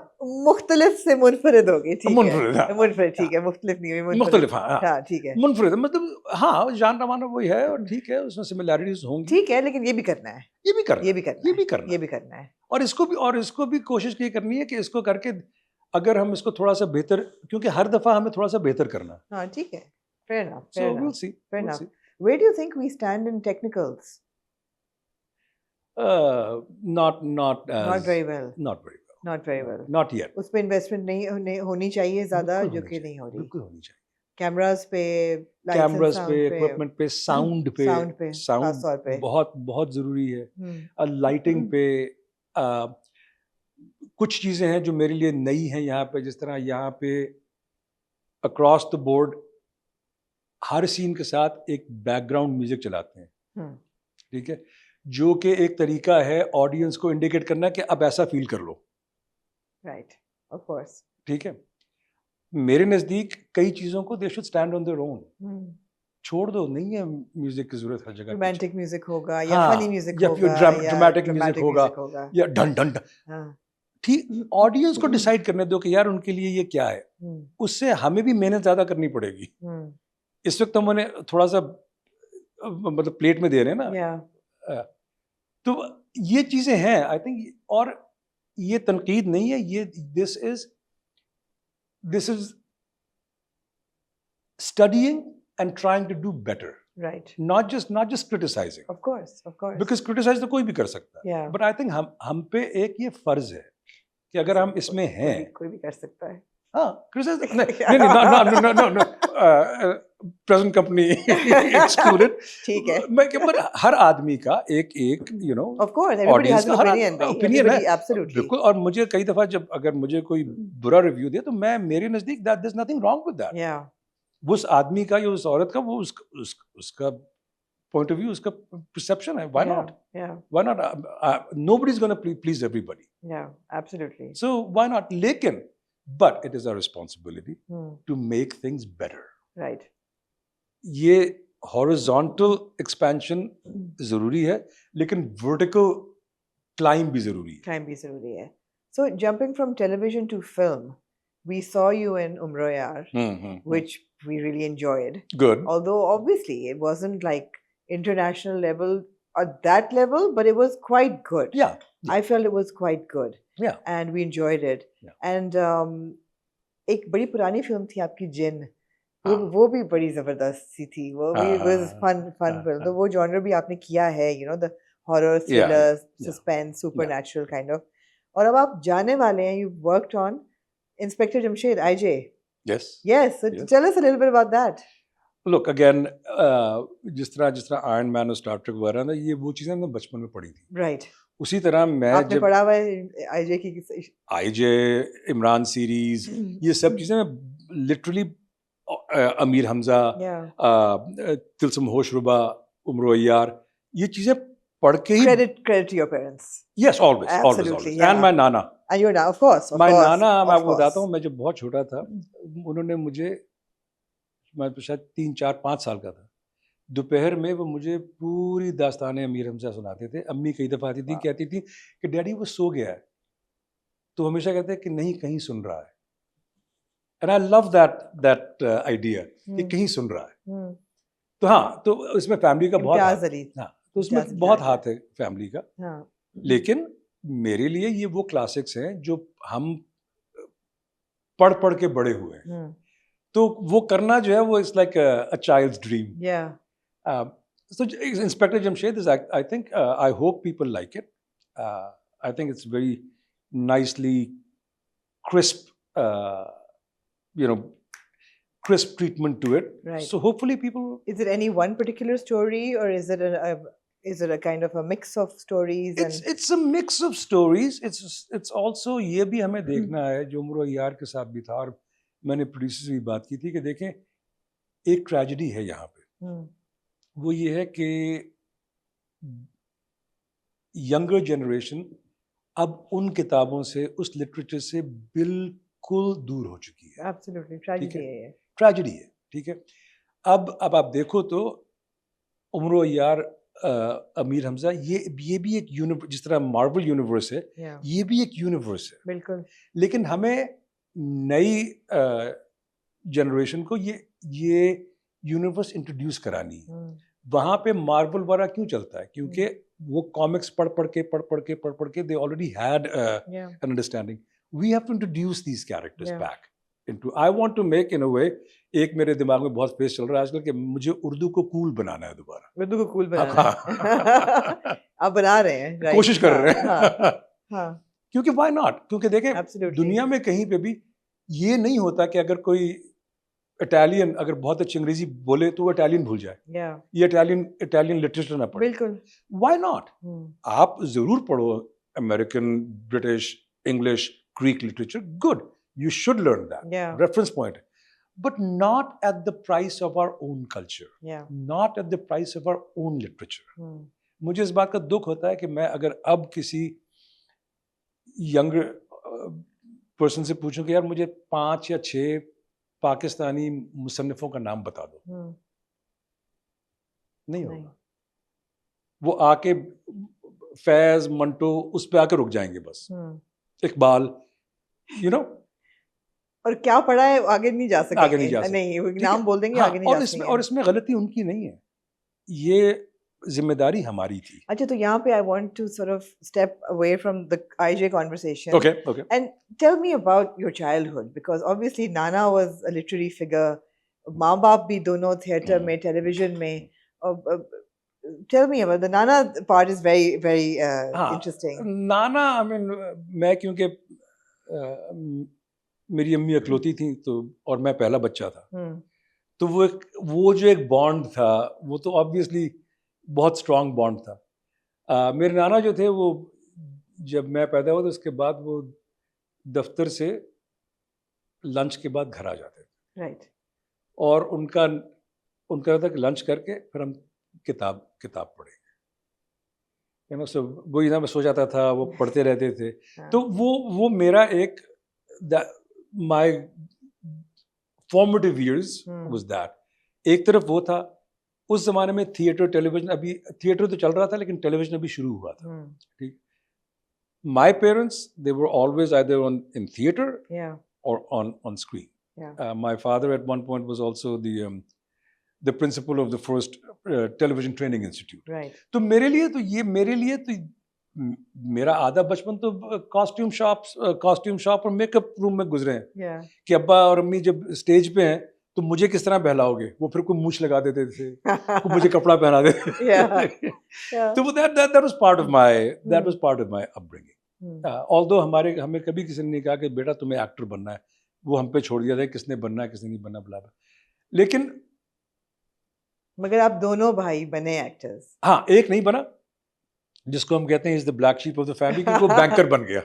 مختلف سے منفرد ہوگی, منفرد ٹھیک ہے, مختلف نہیں ہوئی, مختلف, ہاں ٹھیک ہے, منفرد مطلب ہاں جانرا مانا وہی ہے, اور ٹھیک ہے اس میں سملیرٹیز ہوں گی, ٹھیک ہے, لیکن یہ بھی کرنا ہے, یہ بھی کرنا ہے, اور اس کو بھی کوشش یہ کرنی ہے کہ اس کو کر کے اگر ہم اس کو تھوڑا سا بہتر, کیونکہ ہر دفعہ ہمیں تھوڑا سا بہتر کرنا ہے. ہاں ٹھیک ہے, fair enough, so we'll see. Where do you think we stand in technicals? Not very well. Not very well. Not Not yet. اس پہ انویسٹمنٹ نہیں ہونی چاہیے زیادہ, جو کہ نہیں ہو رہی. بالکل ہونی چاہیے. کیمراز پہ, اکوپمنٹ پہ, ساؤنڈ پہ بہت بہت ضروری ہے. لائٹنگ پہ کچھ چیزیں ہیں جو میرے لیے نئی ہیں یہاں پہ, جس طرح یہاں پہ اکراس دا بورڈ ہر سین کے ساتھ ایک بیک گراؤنڈ میوزک چلاتے ہیں, ٹھیک ہے, جو کہ ایک طریقہ ہے آڈینس کو انڈیکیٹ کرنا کہ اب ایسا فیل کر لو. رائٹ, آف کورس, ٹھیک ہے. میرے نزدیک کئی چیزوں کو they should stand on their own. چھوڑ دو, نہیں ہے میوزک کی ضرورت ہر جگہ. رومانٹک میوزک ہوگا یا فنی میوزک ہوگا یا ڈرامٹک میوزک ہوگا یا ڈن ڈن, ٹھیک, آڈینس کو ڈیسائیڈ کرنے دو کہ یار ان کے لیے یہ کیا ہے. اس سے ہمیں بھی محنت زیادہ کرنی پڑے گی. اس وقت ہم انہیں تھوڑا سا مطلب پلیٹ میں دے رہے ہیں نا, تو یہ چیزیں ہیں آئی تھنک. اور یہ تنقید نہیں ہے, یہ this is studying and trying to do better. Right. Not just criticizing. Of course. Because criticize تو کوئی بھی کر سکتا ہے. But I think ہم پہ ایک یہ فرض ہے کہ اگر ہم اس میں ہیں, کوئی بھی کر سکتا ہے. ہاں criticize نہیں, present company excluded. ٹھیک ہے. But ہر آدمی کا ایک Of course, everybody has an opinion ہے. Absolutely. بالکل. اور مجھے کئی دفعہ جب اگر مجھے کوئی برا ریویو دے تو میں میرے نزدیک there's nothing wrong with that. Yeah. اس آدمی کا یا اس عورت کا وہ اس کا پوائنٹ آف ویو, اس کا پرسپشن ہے. Why not? Why not? Nobody's going to please everybody. Yeah, absolutely. So why not? لیکن but it is our responsibility to make things better. Right. یہ horizontal expansion ضروری ہے لیکن vertical climb بھی ضروری ہے. Climb بھی ضروری ہے. So jumping from television to film, we saw you in Umro Yaar, which we really enjoyed. Good. Although obviously it wasn't like international level at that level, but it was quite good. Yeah. I felt it was quite good. Yeah. And we enjoyed it. Yeah. And ایک بڑی پرانی film تھی آپ کی جن, وہ بھی بڑی زبردست سی تھی, وہ بھی was fun film. تو وہ genre بھی آپ نے کیا ہے, you know, the horror, thriller, suspense, supernatural kind of. اور اب آپ جانے والے ہیں, you worked on Inspector Jamshed, IJ. Yes. Yes. So tell us a little bit about that. Look, again, جس طرح آئرن مین اور اسٹار ٹریک وغیرہ نا, یہ وہ چیزیں میں بچپن میں پڑھی تھی. Right. اسی طرح میں آپ نے پڑھا ہوا ہے آئی جے کی, آئی جے, عمران سیریز, یہ سب چیزیں میں لٹرلی, امیر حمزہ, تلسم ہوش ربا, عمر یار, یہ چیزیں پڑھ کے ہی. Credit to your parents. Yes, always. And my nana. And your nana, of course. My nana, میں آپ کو بتاتا ہوں, میں جب بہت چھوٹا تھا, انہوں نے مجھے, میں تو شاید 3, 4, 5 سال کا تھا, دوپہر میں وہ مجھے پوری داستانیں امیر حمزہ سناتے تھے. امی کئی دفعہ آتی تھی, کہتی تھی کہ ڈیڈی وہ سو گیا ہے, تو ہمیشہ کہتے ہیں کہ نہیں, کہیں سن رہا ہے. And I love that idea کہ کہیں سن رہا ہے. تو ہاں, تو اس میں فیملی کا بہت, ہاں, تو اس میں بہت ہاتھ ہے فیملی کا. لیکن میرے لیے یہ وہ کلاسکس ہیں جو ہم پڑھ کے بڑے ہوئے ہیں, تو وہ کرنا جو ہے وہ it's like a child's dream. So Inspector Jamshed is, I think, I hope people like it. I think it's very nicely crisp, crisp treatment to it. Right. So hopefully people. Is it any one particular story, or is it a kind of a mix of stories? It's a mix of stories. It's also یہ بھی ہمیں دیکھنا ہے, جو عمر یار کے ساتھ بھی تھا, اور میں نے پروڈیوسر سے بھی بات کی تھی کہ دیکھیں ایک ٹریجڈی ہے یہاں پہ. وہ یہ ہے کہ ینگر جنریشن اب ان کتابوں سے, اس لٹریچر سے بالکل دور ہو چکی ہے. ایبسلیوٹلی ٹریجڈی ہے. ٹھیک ہے, اب آپ دیکھو تو عمر یار, امیر حمزہ, یہ بھی ایک جس طرح مارول یونیورس ہے, یہ بھی ایک یونیورس ہے. بالکل. لیکن ہمیں نئی جنریشن کو یہ یونیورس انٹروڈیوس کرانی ہے. وہاں پہ مارول وغیرہ کیوں چلتا ہے, کیونکہ وہ کامکس پڑھ کے they already had an understanding. We have to introduce these characters back into. I want to make, in a way, ایک میرے دماغ میں بہت فیس چل رہا ہے آج کل کہ مجھے اردو کو کول بنانا ہے دوبارہ. اردو کو کول بنانا ہے, آپ بنا رہے ہیں, کوشش کر رہے ہیں. کیونکہ why not, کیونکہ دیکھیں دنیا میں کہیں پہ بھی یہ نہیں ہوتا کہ اگر کوئی اٹالین اگر بہت اچھی انگریزی بولے تو وہ اٹالین بھول جائے, یہ اٹالین لٹریچر نہ پڑھے. بالکل. وائی ناٹ, آپ ضرور پڑھو American, British, English, Greek literature, good, you should learn that, reference point, but not at the price of our own culture, not at the price of our own literature. مجھے اس بات کا دکھ ہوتا ہے کہ میں اگر اب کسی ینگر پرسن سے پوچھوں کہ یار مجھے 5 یا 6 پاکستانی مصنفوں کا نام بتا دو, نہیں ہوگا. وہ آ کے فیض, منٹو, اس پہ آ کے رک جائیں گے بس, اقبال, اور کیا پڑھا ہے آگے نہیں جا سکتے, آگے نہیں جا سکتے, نہیں نام بول دیں گے, آگے نہیں جا سکتے. اور اس میں غلطی ان کی نہیں ہے, یہ ذمہ داری ہماری تھی. اچھا, تو یہاں پہ I want to sort of step away from the IJ conversation. Okay. And tell me about your childhood, because obviously Nana was a literary figure. ماں باپ بھی دونوں تھیٹر میں, ٹیلی ویژن میں. Tell me about the Nana part is very, very interesting. Nana, I mean, میں کیونکہ میری امی اکلوتی تھیں تو, اور میں پہلا بچہ تھا, تو وہ جو ایک بانڈ تھا وہ تو آبویسلی بہت اسٹرانگ بانڈ تھا. میرے نانا جو تھے وہ جب میں پیدا ہوا تو اس کے بعد وہ دفتر سے لنچ کے بعد گھر آ جاتے تھے. رائٹ. اور ان کا تھا کہ لنچ کر کے پھر ہم کتاب پڑھیں گے. وہی نا, میں سو جاتا تھا, وہ پڑھتے رہتے تھے. تو وہ میرا ایک my formative years was that. ایک طرف وہ تھا, اس زمانے میں تھیٹر ٹیلیویژن, ابھی تھیٹر تو چل رہا تھا لیکن ٹیلیویژن ابھی شروع ہوا تھا. ٹھیک, my parents, they were always either in theater or on screen. My father at one point was also the principal of the first television training institute. Right. تو میرے لیے تو میرا آدھا بچپن تو کاسٹیوم شاپ اور میک اپ روم میں گزرے ہیں کہ ابا اور امی جب اسٹیج پہ ہیں تو مجھے کس طرح بہلاؤ گے, وہ پھر کوئی مونچھ لگا دیتے تھے, مجھے کپڑا پہنا دیتے. تو that was part of my upbringing. although ہمیں کبھی کسی نے نہیں کہا کہ بیٹا تمہیں ایکٹر بننا ہے, وہ ہم پہ چھوڑ دیا تھا کس نے بننا ہے کس نے نہیں بننا بلا. لیکن مگر آپ دونوں بھائی بنے ایکٹرز. ہاں, ایک نہیں بنا جس کو ہم کہتے ہیں is the black sheep of the family, کیونکہ وہ بینکر بن گیا.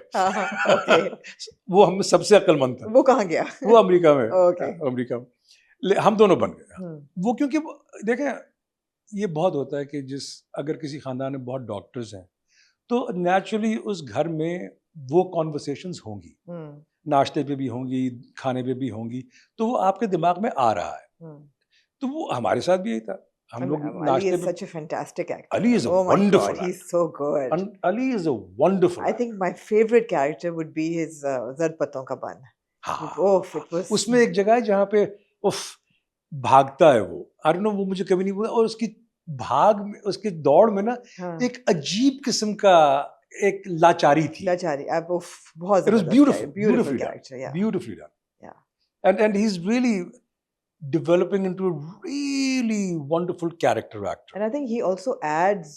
وہ ہم سب سے عقل مند تھا. وہ کہاں گیا؟ وہ امریکہ میں. ہم دونوں بن گئے. وہ کیونکہ دیکھیں یہ بہت ہوتا ہے کہ اگر کسی خاندان میں بہت ڈاکٹرز ہیں تو نیچرلی اس گھر میں وہ کانورسیشنز ہوں گی, ناشتے پہ بھی ہوں گی, کھانے پہ بھی ہوں گی, تو وہ آپ کے دماغ میں آ رہا ہے. تو وہ ہمارے ساتھ بھی یہی تھا. ہم لوگ Ali is such a fantastic actor. Ali is a wonderful actor. He's so good. Ali is a wonderful. I think my favorite character would be his Zard Patton Ka Ban. It was. اس میں ایک جگہ ہے جہاں پہ بھاگتا ہے وہ, I don't know, وہ مجھے کبھی نہیں بولا, اور اس کی اس کے دوڑ میں نا ایک عجیب قسم کا ایک لاچاری تھی. بہت. It was beautifully done. And he's really developing into a really wonderful character actor. And I think he also adds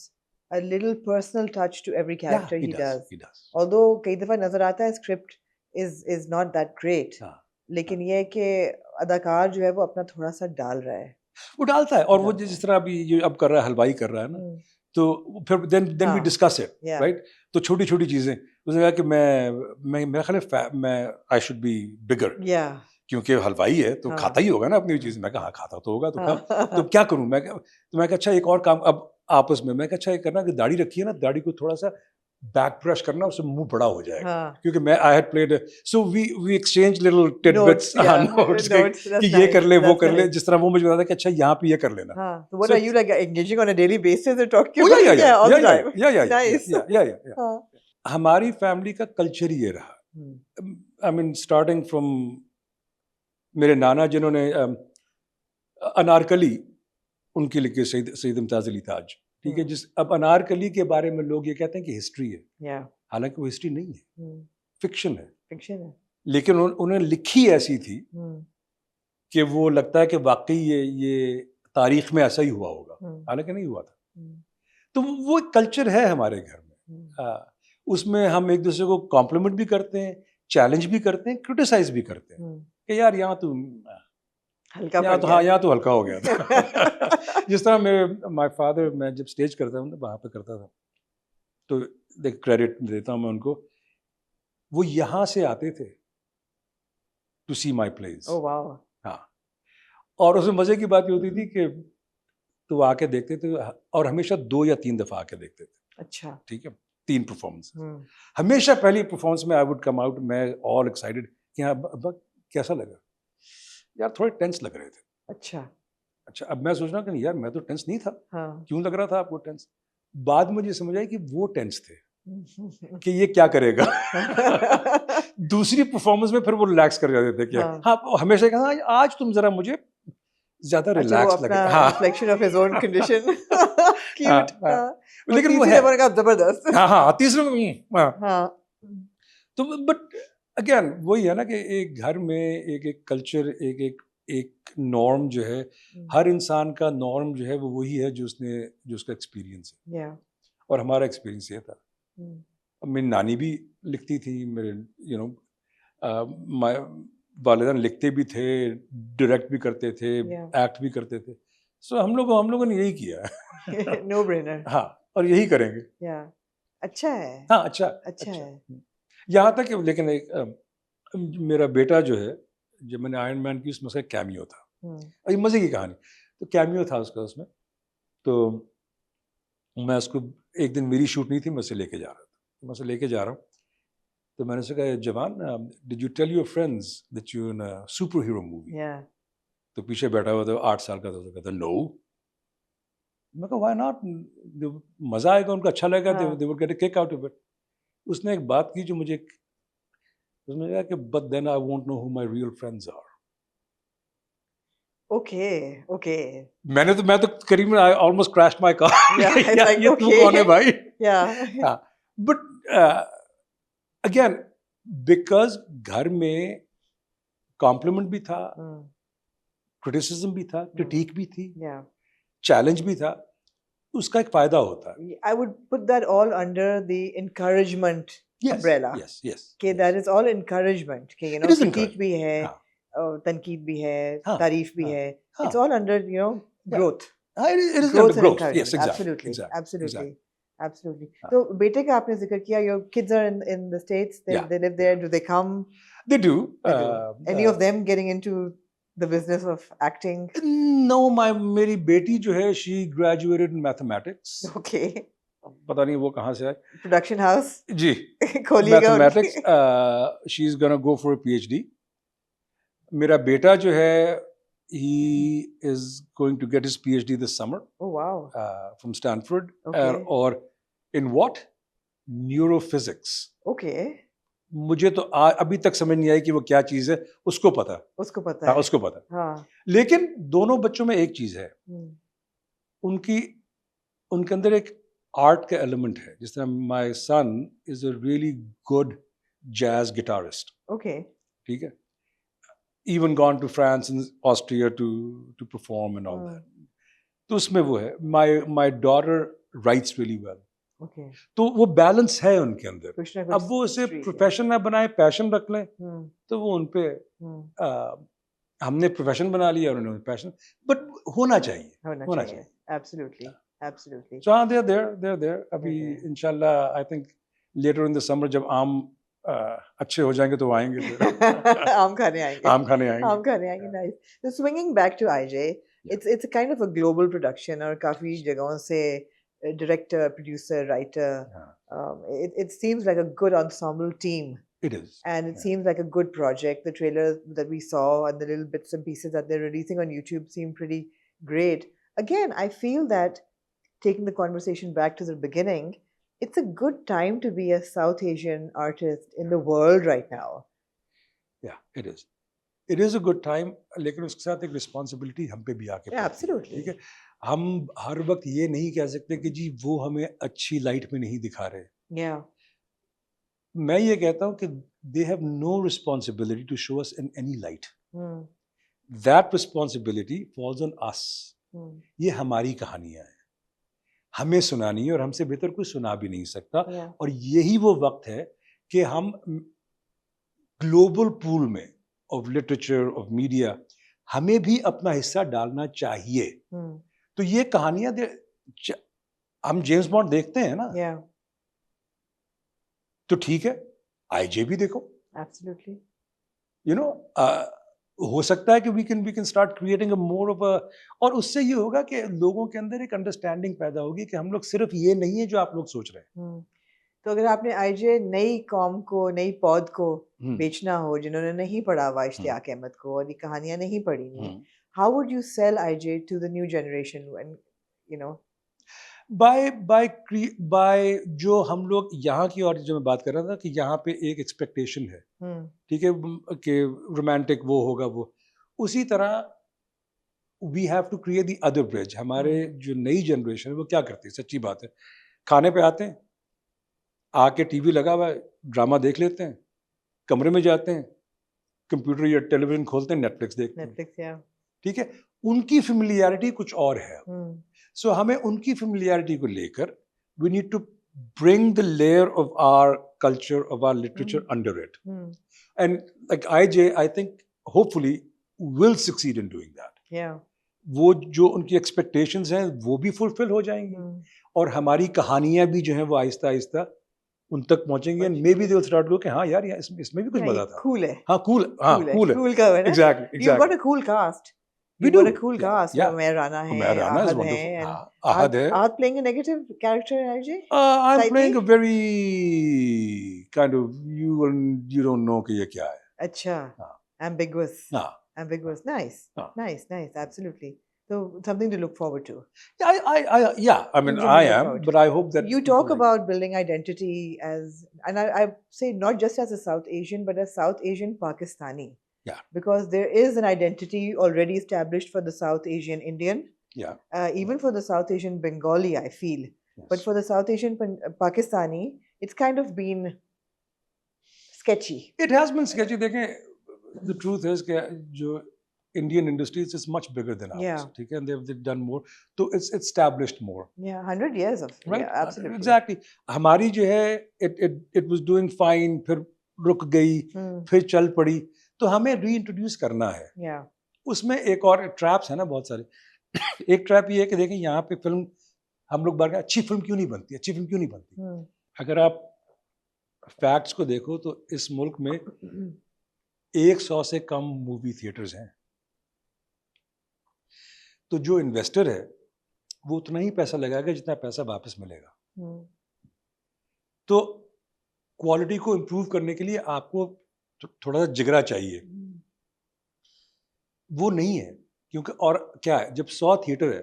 a little personal touch to every character he does. He does. Although کئی دفعہ نظر آتا ہے script is not that great. لیکن یہ کہ اداکار جو ہے وہ اپنا تھوڑا سا ڈال رہا ہے. وہ ڈالتا ہے, اور وہ جس طرح ابھی اب کر رہا ہے, حلوائی کر رہا ہے نا, تو پھر then we discuss it, right? تو چھوٹی چھوٹی چیزیں اس نے کہا کہ میں میرا خیال ہے میں I should be bigger. کیونکہ حلوائی ہے تو کھاتا ہی ہوگا نا اپنی چیز. میں کہا ہاں کھاتا تو ہوگا, تو کیا کروں میں. تو میں کہا اچھا ایک اور کام اب آپس میں کہا اچھا یہ کرنا کہ داڑھی رکھی ہے نا, داڑھی کو تھوڑا سا بیک برش کرنا, اس سے منہ بڑا ہو جائے گا. کیونکہ میں I had played so we exchange little tidbits, notes کہ یہ کر لے وہ کر لے, جس طرح وہ مجھے بتا تھا کہ اچھا یہاں پہ یہ کر لینا. So what are you like engaging on a daily basis and talking about? ہماری فیملی کا کلچر ہی یہ رہا. I mean starting from میرے نانا جنہوں نے انارکلی ان کے لکھے سید امتیاز علی تاج, ٹھیک ہے, اب انارکلی کے بارے میں لوگ یہ کہتے ہیں کہ ہسٹری ہے, حالانکہ وہ ہسٹری نہیں ہے, فکشن ہے. لیکن انہیں لکھی ایسی تھی کہ وہ لگتا ہے کہ واقعی یہ تاریخ میں ایسا ہی ہوا ہوگا, حالانکہ نہیں ہوا تھا. تو وہ کلچر ہے ہمارے گھر میں. اس میں ہم ایک دوسرے کو کمپلیمنٹ بھی کرتے ہیں, چیلنج بھی کرتے ہیں, کرٹیسائز بھی کرتے ہیں کہ یار یہاں تو ہلکا ہو گیا تھا. جس طرح مائی فادر, میں جب اسٹیج کرتا ہوں وہاں پہ کرتا تھا تو دیکھ کریڈٹ دیتا ہوں میں ان کو, وہ یہاں سے آتے تھے ٹو سی مائی پلیز. ہاں, اور اس میں مزے کی بات یہ ہوتی تھی کہ تو آ کے دیکھتے تھے, اور ہمیشہ 2 یا 3 دفعہ آ کے دیکھتے تھے. اچھا, ٹھیک ہے, 3 پرفارمنس. ہمیشہ پہلی پرفارمنس میں آئی وڈ کم آؤٹ, میں آل ایکسائٹیڈ کہ ہاں کیسا لگا یار, تھوڑے ٹینس لگ رہے تھے. اچھا اب میں سوچ رہا ہوں کہ یار میں تو ٹینس نہیں تھا, کیوں لگ رہا تھا آپ کو ٹینس. بعد میں مجھے سمجھ آئی کہ وہ ٹینس تھے کہ یہ کیا کرے گا. دوسری پرفارمنس میں پھر وہ ریلیکس کر جاتے تھے کہ ہاں, ہمیشہ کہا آج تم ذرا مجھے زیادہ ریلیکس لگ رہا ہے. Reflection of his own condition. Cute. لیکن وہ ہے زبردست. ہاں تیسرے. تو بٹ اگین وہی ہے نا کہ ایک گھر میں ایک کلچر, ایک نارم جو ہے, ہر انسان کا نارم جو ہے وہ وہی ہے جو اس کا ایکسپیرینس ہے. اور ہمارا ایکسپیرینس یہ تھا. میری نانی بھی لکھتی تھی, میرے والدین لکھتے بھی تھے, ڈائریکٹ بھی کرتے تھے, ایکٹ بھی کرتے تھے. سو ہم لوگوں نے یہی کیا ہے. نو برینر. ہاں, اور یہی کریں گے. اچھا ہے. ہاں اچھا ہے. یہاں تک کہ لیکن میرا بیٹا جو ہے, جب میں نے آئرن مین کی اس میں سے کیمیو تھا, یہ مزے کی کہانی. تو کیمیو تھا اس میں, تو میں اس کو ایک دن میری شوٹ نہیں تھی, میں اسے لے کے جا رہا تھا. میں اسے لے کے جا رہا ہوں, تو میں نے سے کہا جوان did you tell your friends that you in super hero movie? تو پیچھے بیٹھا ہوا تھا 8 سال کا تھا، تو کہتا نو. میں کہا وائی ناٹ، مزہ آئے گا، ان کو اچھا لگے گا، they will get a kick out of it. اس نے ایک بات کی جو مجھے، اس نے کہا کہ but then I won't know who my real friends are. Okay میں تو قریب میں آلموسٹ کریشڈ مائی کار. یہ تو کون ہے بھائی؟ بٹ اگین بیکاز گھر میں کمپلیمنٹ بھی تھا، کرٹیسزم بھی تھا، کرٹیک بھی تھی، چیلنج بھی تھا، اس کا ایک فائدہ ہوتا ہے. I would put that all under the encouragement umbrella. Yes. کہ that is all encouragement. کہ you know critique بھی ہے، تنقید بھی ہے، تعریف بھی ہے. It's all under growth. It is under growth. Yes, Absolutely. تو بیٹے کا آپ نے ذکر کیا. Your kids are in the States. They live there. Do they come? They do. Any of them getting into the business of acting? No, میری بیٹی جو ہے she graduated in mathematics. Okay. پتہ نہیں وہ کہاں سے آئے. Production house. G. کھولیے God. Mathematics. She is gonna go for a PhD. میرا بیٹا جو ہے he is going to get his PhD this summer. Oh wow. From Stanford. Okay. Or in what? Neurophysics. Okay. مجھے تو ابھی تک سمجھ نہیں آئی کہ وہ کیا چیز ہے. اس کو پتا. اس کو پتا. ہاں. لیکن دونوں بچوں میں ایک چیز ہے، ان کے اندر ایک آرٹ کا ایلیمنٹ ہے. جس طرح my son is a really good jazz guitarist. Okay. ٹھیک ہے. Even gone to France and Austria to perform and all that. تو اس میں وہ ہے. My daughter writes really well. تو وہ بیلنس ہے ان کے اندر. اب وہ اسے پروفیشن نہ بنائے، پیشن رکھ لیں تو وہ ان پہ، ہم نے پروفیشن بنا لیا اور انہوں نے پیشن، بٹ ہونا چاہیے. Absolutely. So they're ابھی انشاءاللہ آئی تھنک لیٹر ان دی سمر جب آم اچھے ہو جائیں گے تو آئیں گے. آم کھانے آئیں گے. Nice. So swinging back to IJ, it's a kind of a global production اور کافی جگہوں سے director, producer, writer. It seems like a good ensemble team. It is. And it seems like a good project. The trailers that we saw and the little bits and pieces that they're releasing on YouTube seem pretty great. Again, I feel that taking the conversation back to the beginning, it's a good time to be a South Asian artist in the world right now. Yeah, it is. It is a good time, لیکن اس کے ساتھ ایک responsibility ہم پہ بھی آ کے. Yeah, absolutely. ٹھیک ہے. ہم ہر وقت یہ نہیں کہہ سکتے کہ جی وہ ہمیں اچھی لائٹ میں نہیں دکھا رہے. Yeah. میں یہ کہتا ہوں کہ they have no responsibility to show us in any light. That responsibility falls on us. یہ ہماری کہانیاں ہیں، ہمیں سنانی ہے، اور ہم سے بہتر کوئی سنا بھی نہیں سکتا. اور یہی وہ وقت ہے کہ ہم گلوبل پول میں آف لٹریچر، آف میڈیا، ہمیں بھی اپنا حصہ ڈالنا چاہیے. تو یہ کہانیاں ہم جیمز بانڈ دیکھتے ہیں نا، تو ٹھیک ہے آئی جے بھی دیکھو. Absolutely. ہو سکتا ہے کہ we can start creating a more of a، اور اس سے یہ ہوگا کہ لوگوں کے اندر ایک انڈرسٹینڈنگ پیدا ہوگی کہ ہم لوگ صرف یہ نہیں ہے جو آپ لوگ سوچ رہے ہیں. تو اگر آپ نے آئی جے نئی قوم کو، نئی پود کو بیچنا ہو، جنہوں نے نہیں پڑھا ہوا اشتیاق احمد کو اور یہ کہانیاں نہیں پڑھی ہیں، how would you sell IJ to the new generation when by جو ہم لوگ یہاں کی، اور جو میں بات کر رہا تھا کہ یہاں پہ ایک ایکسپیکٹیشن ہے، ٹھیک ہے، کہ رومانٹک وہ ہوگا، وہ اسی طرح we have to create the other bridge. ہمارے جو نئی جنریشن ہے وہ کیا کرتی ہے، سچی بات ہے، کھانے پہ آتے ہیں، آ کے ٹی وی لگا ہوا ہے، ڈرامہ دیکھ لیتے ہیں، کمرے میں جاتے ہیں، کمپیوٹر یا ٹیلی ویژن کھولتے ہیں، نیٹ فلکس دیکھتے ہیں. ٹھیک ہے. ان کی فیملیئرٹی کچھ اور ہے. سو ہمیں ان کی فیملیئرٹی کو لے کر we need to bring the layer of our culture, of our literature under it. And like I J I think hopefully will succeed in doing that. وہ جو ان کی ایکسپیکٹیشنز ہیں وہ بھی فلفل ہو جائیں گی، اور ہماری کہانیاں بھی جو ہیں وہ آہستہ آہستہ ان تک پہنچیں گے. May be they will start لو کہ ہاں یار اس میں بھی کچھ مزہ تھا. کول ہے. ہاں کول ہے. Exactly. You've got a cool cast. We do. Got a cool cast. Umair Rana hai, is wonderful. Ahad hai. Ahad playing a negative character, IJ? I'm playing a very kind of you don't know کہ یہ کیا ہے. اچھا, ambiguous. Ambiguous. Nice. Nice. Absolutely. So something to look forward to. Yeah. I mean, I am, but I hope that you talk about building identity as, and I say not just as a South Asian, but as South Asian Pakistani. Yeah. Because there is an identity already established for the South Asian Indian. Yeah. Even for the South Asian Bengali, I feel. Yes. But for the South Asian Pakistani, it's kind of been sketchy. It has been sketchy. Dekhen, the truth is کہ جو Indian industries is much bigger than ours. ٹھیک ہے, and they've done more. So it's established more. Yeah, 100 years of. Right? Yeah, absolutely. Exactly. ہماری جو ہے it was doing fine, پھر رک گئی, پھر چل پڑی. تو ہمیں ری انٹروڈیوس کرنا ہے. Yeah. اس میں ایک اور ٹریپس ہیں نا بہت سارے. ایک ٹریپ یہ ہے کہ دیکھیں یہاں پہ فلم ہم لوگ بار اچھی فلم کیوں نہیں بنتی. اگر آپ فیکٹس کو دیکھو تو اس ملک میں 100 سے کم مووی تھیٹرز ہیں. تو جو انویسٹر ہے وہ اتنا ہی پیسہ لگائے گا جتنا پیسہ واپس ملے گا. تو کوالٹی کو امپروو کرنے کے لیے آپ کو تھوڑا سا جگرا چاہیے. وہ نہیں ہے, کیونکہ اور کیا ہے, جب 100 تھیٹر ہے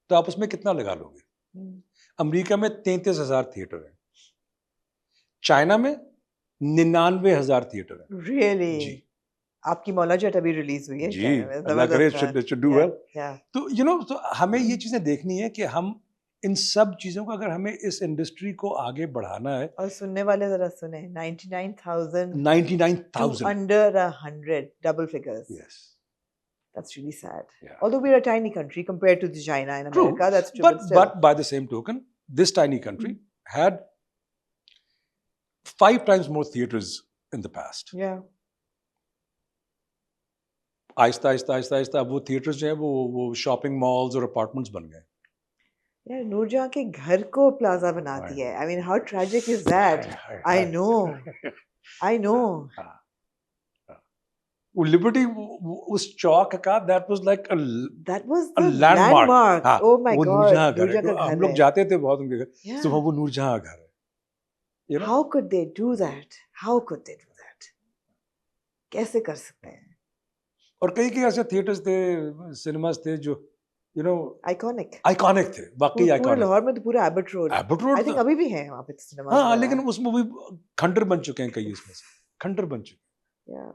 تو آپ اس میں کتنا لگا لو گے. امریکہ میں 33,000 تھیٹر ہیں, چائنا میں 99,000 تھیٹر ہیں. Really? جی. آپ کی مولا جٹ ابھی ریلیز ہوئی ہے. جی, اللہ کرے should do well. تو تو ہمیں یہ چیزیں دیکھنی ہے کہ ہم ان سب چیزوں کو, اگر ہمیں اس انڈسٹری کو آگے بڑھانا ہے. اور سننے والے ذرا سنیں, 99,000 under 100 double figures. Yes. That's really sad. Yeah. Although we're a tiny country compared to the China and America. True. That's true. But by the same token, this tiny country had 5 times more theaters in the past. Yeah. آہستہ وہ theatres جو ہیں وہ shopping malls اور apartments بن گئے. یار نور جہاں کے گھر کو پلازا بنا دیا ہے. I mean, how tragic is that? I know. Liberty اس چوک کا that was like that was the landmark. Oh my God. نور جہاں گھر, ہم لوگ جاتے تھے بہت ان کے گھر, تو وہ نور جہاں گھر ہے. How could they do that? How could they do that? کیسے کر سکتے ہیں؟ اور کئی ایسے تھیٹرز تھے, سنیماز تھے جو آئیکونک تھے, واقعی آئیکونک. لاہور میں تو پورا ایبٹ روڈ I think ابھی بھی ہیں وہاں پہ سنیما. ہاں, لیکن اس میں بھی کھنڈر بن چکے ہیں, کئی اس میں سے کھنڈر بن چکے ہیں.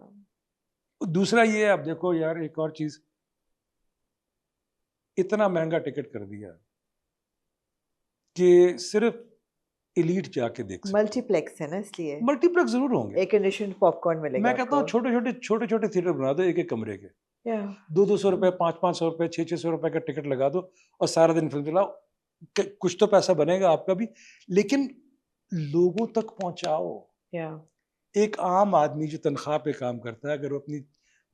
دوسرا یہ آپ دیکھو یار, ایک اور چیز, اتنا مہنگا ٹکٹ کر دیا کہ صرف ایلیٹ جا کے دیکھ سکتے. ملٹی پلیکس ہے نا, اس لیے ملٹی پلیکس ضرور ہوں گے. ایئر کنڈیشنڈ پاپ کارن ملے گا. میں کہتا ہوں چھوٹے تھیٹر بنا دو, ایک کمرے کے, 200 روپے, 500 روپے, 600 روپے کا ٹکٹ لگا دو اور سارا دن فلم چلاؤ. کچھ تو پیسہ بنے گا آپ کا بھی, لیکن لوگوں تک پہنچاؤ. ایک عام آدمی جو تنخواہ پہ کام کرتا ہے, اگر وہ اپنی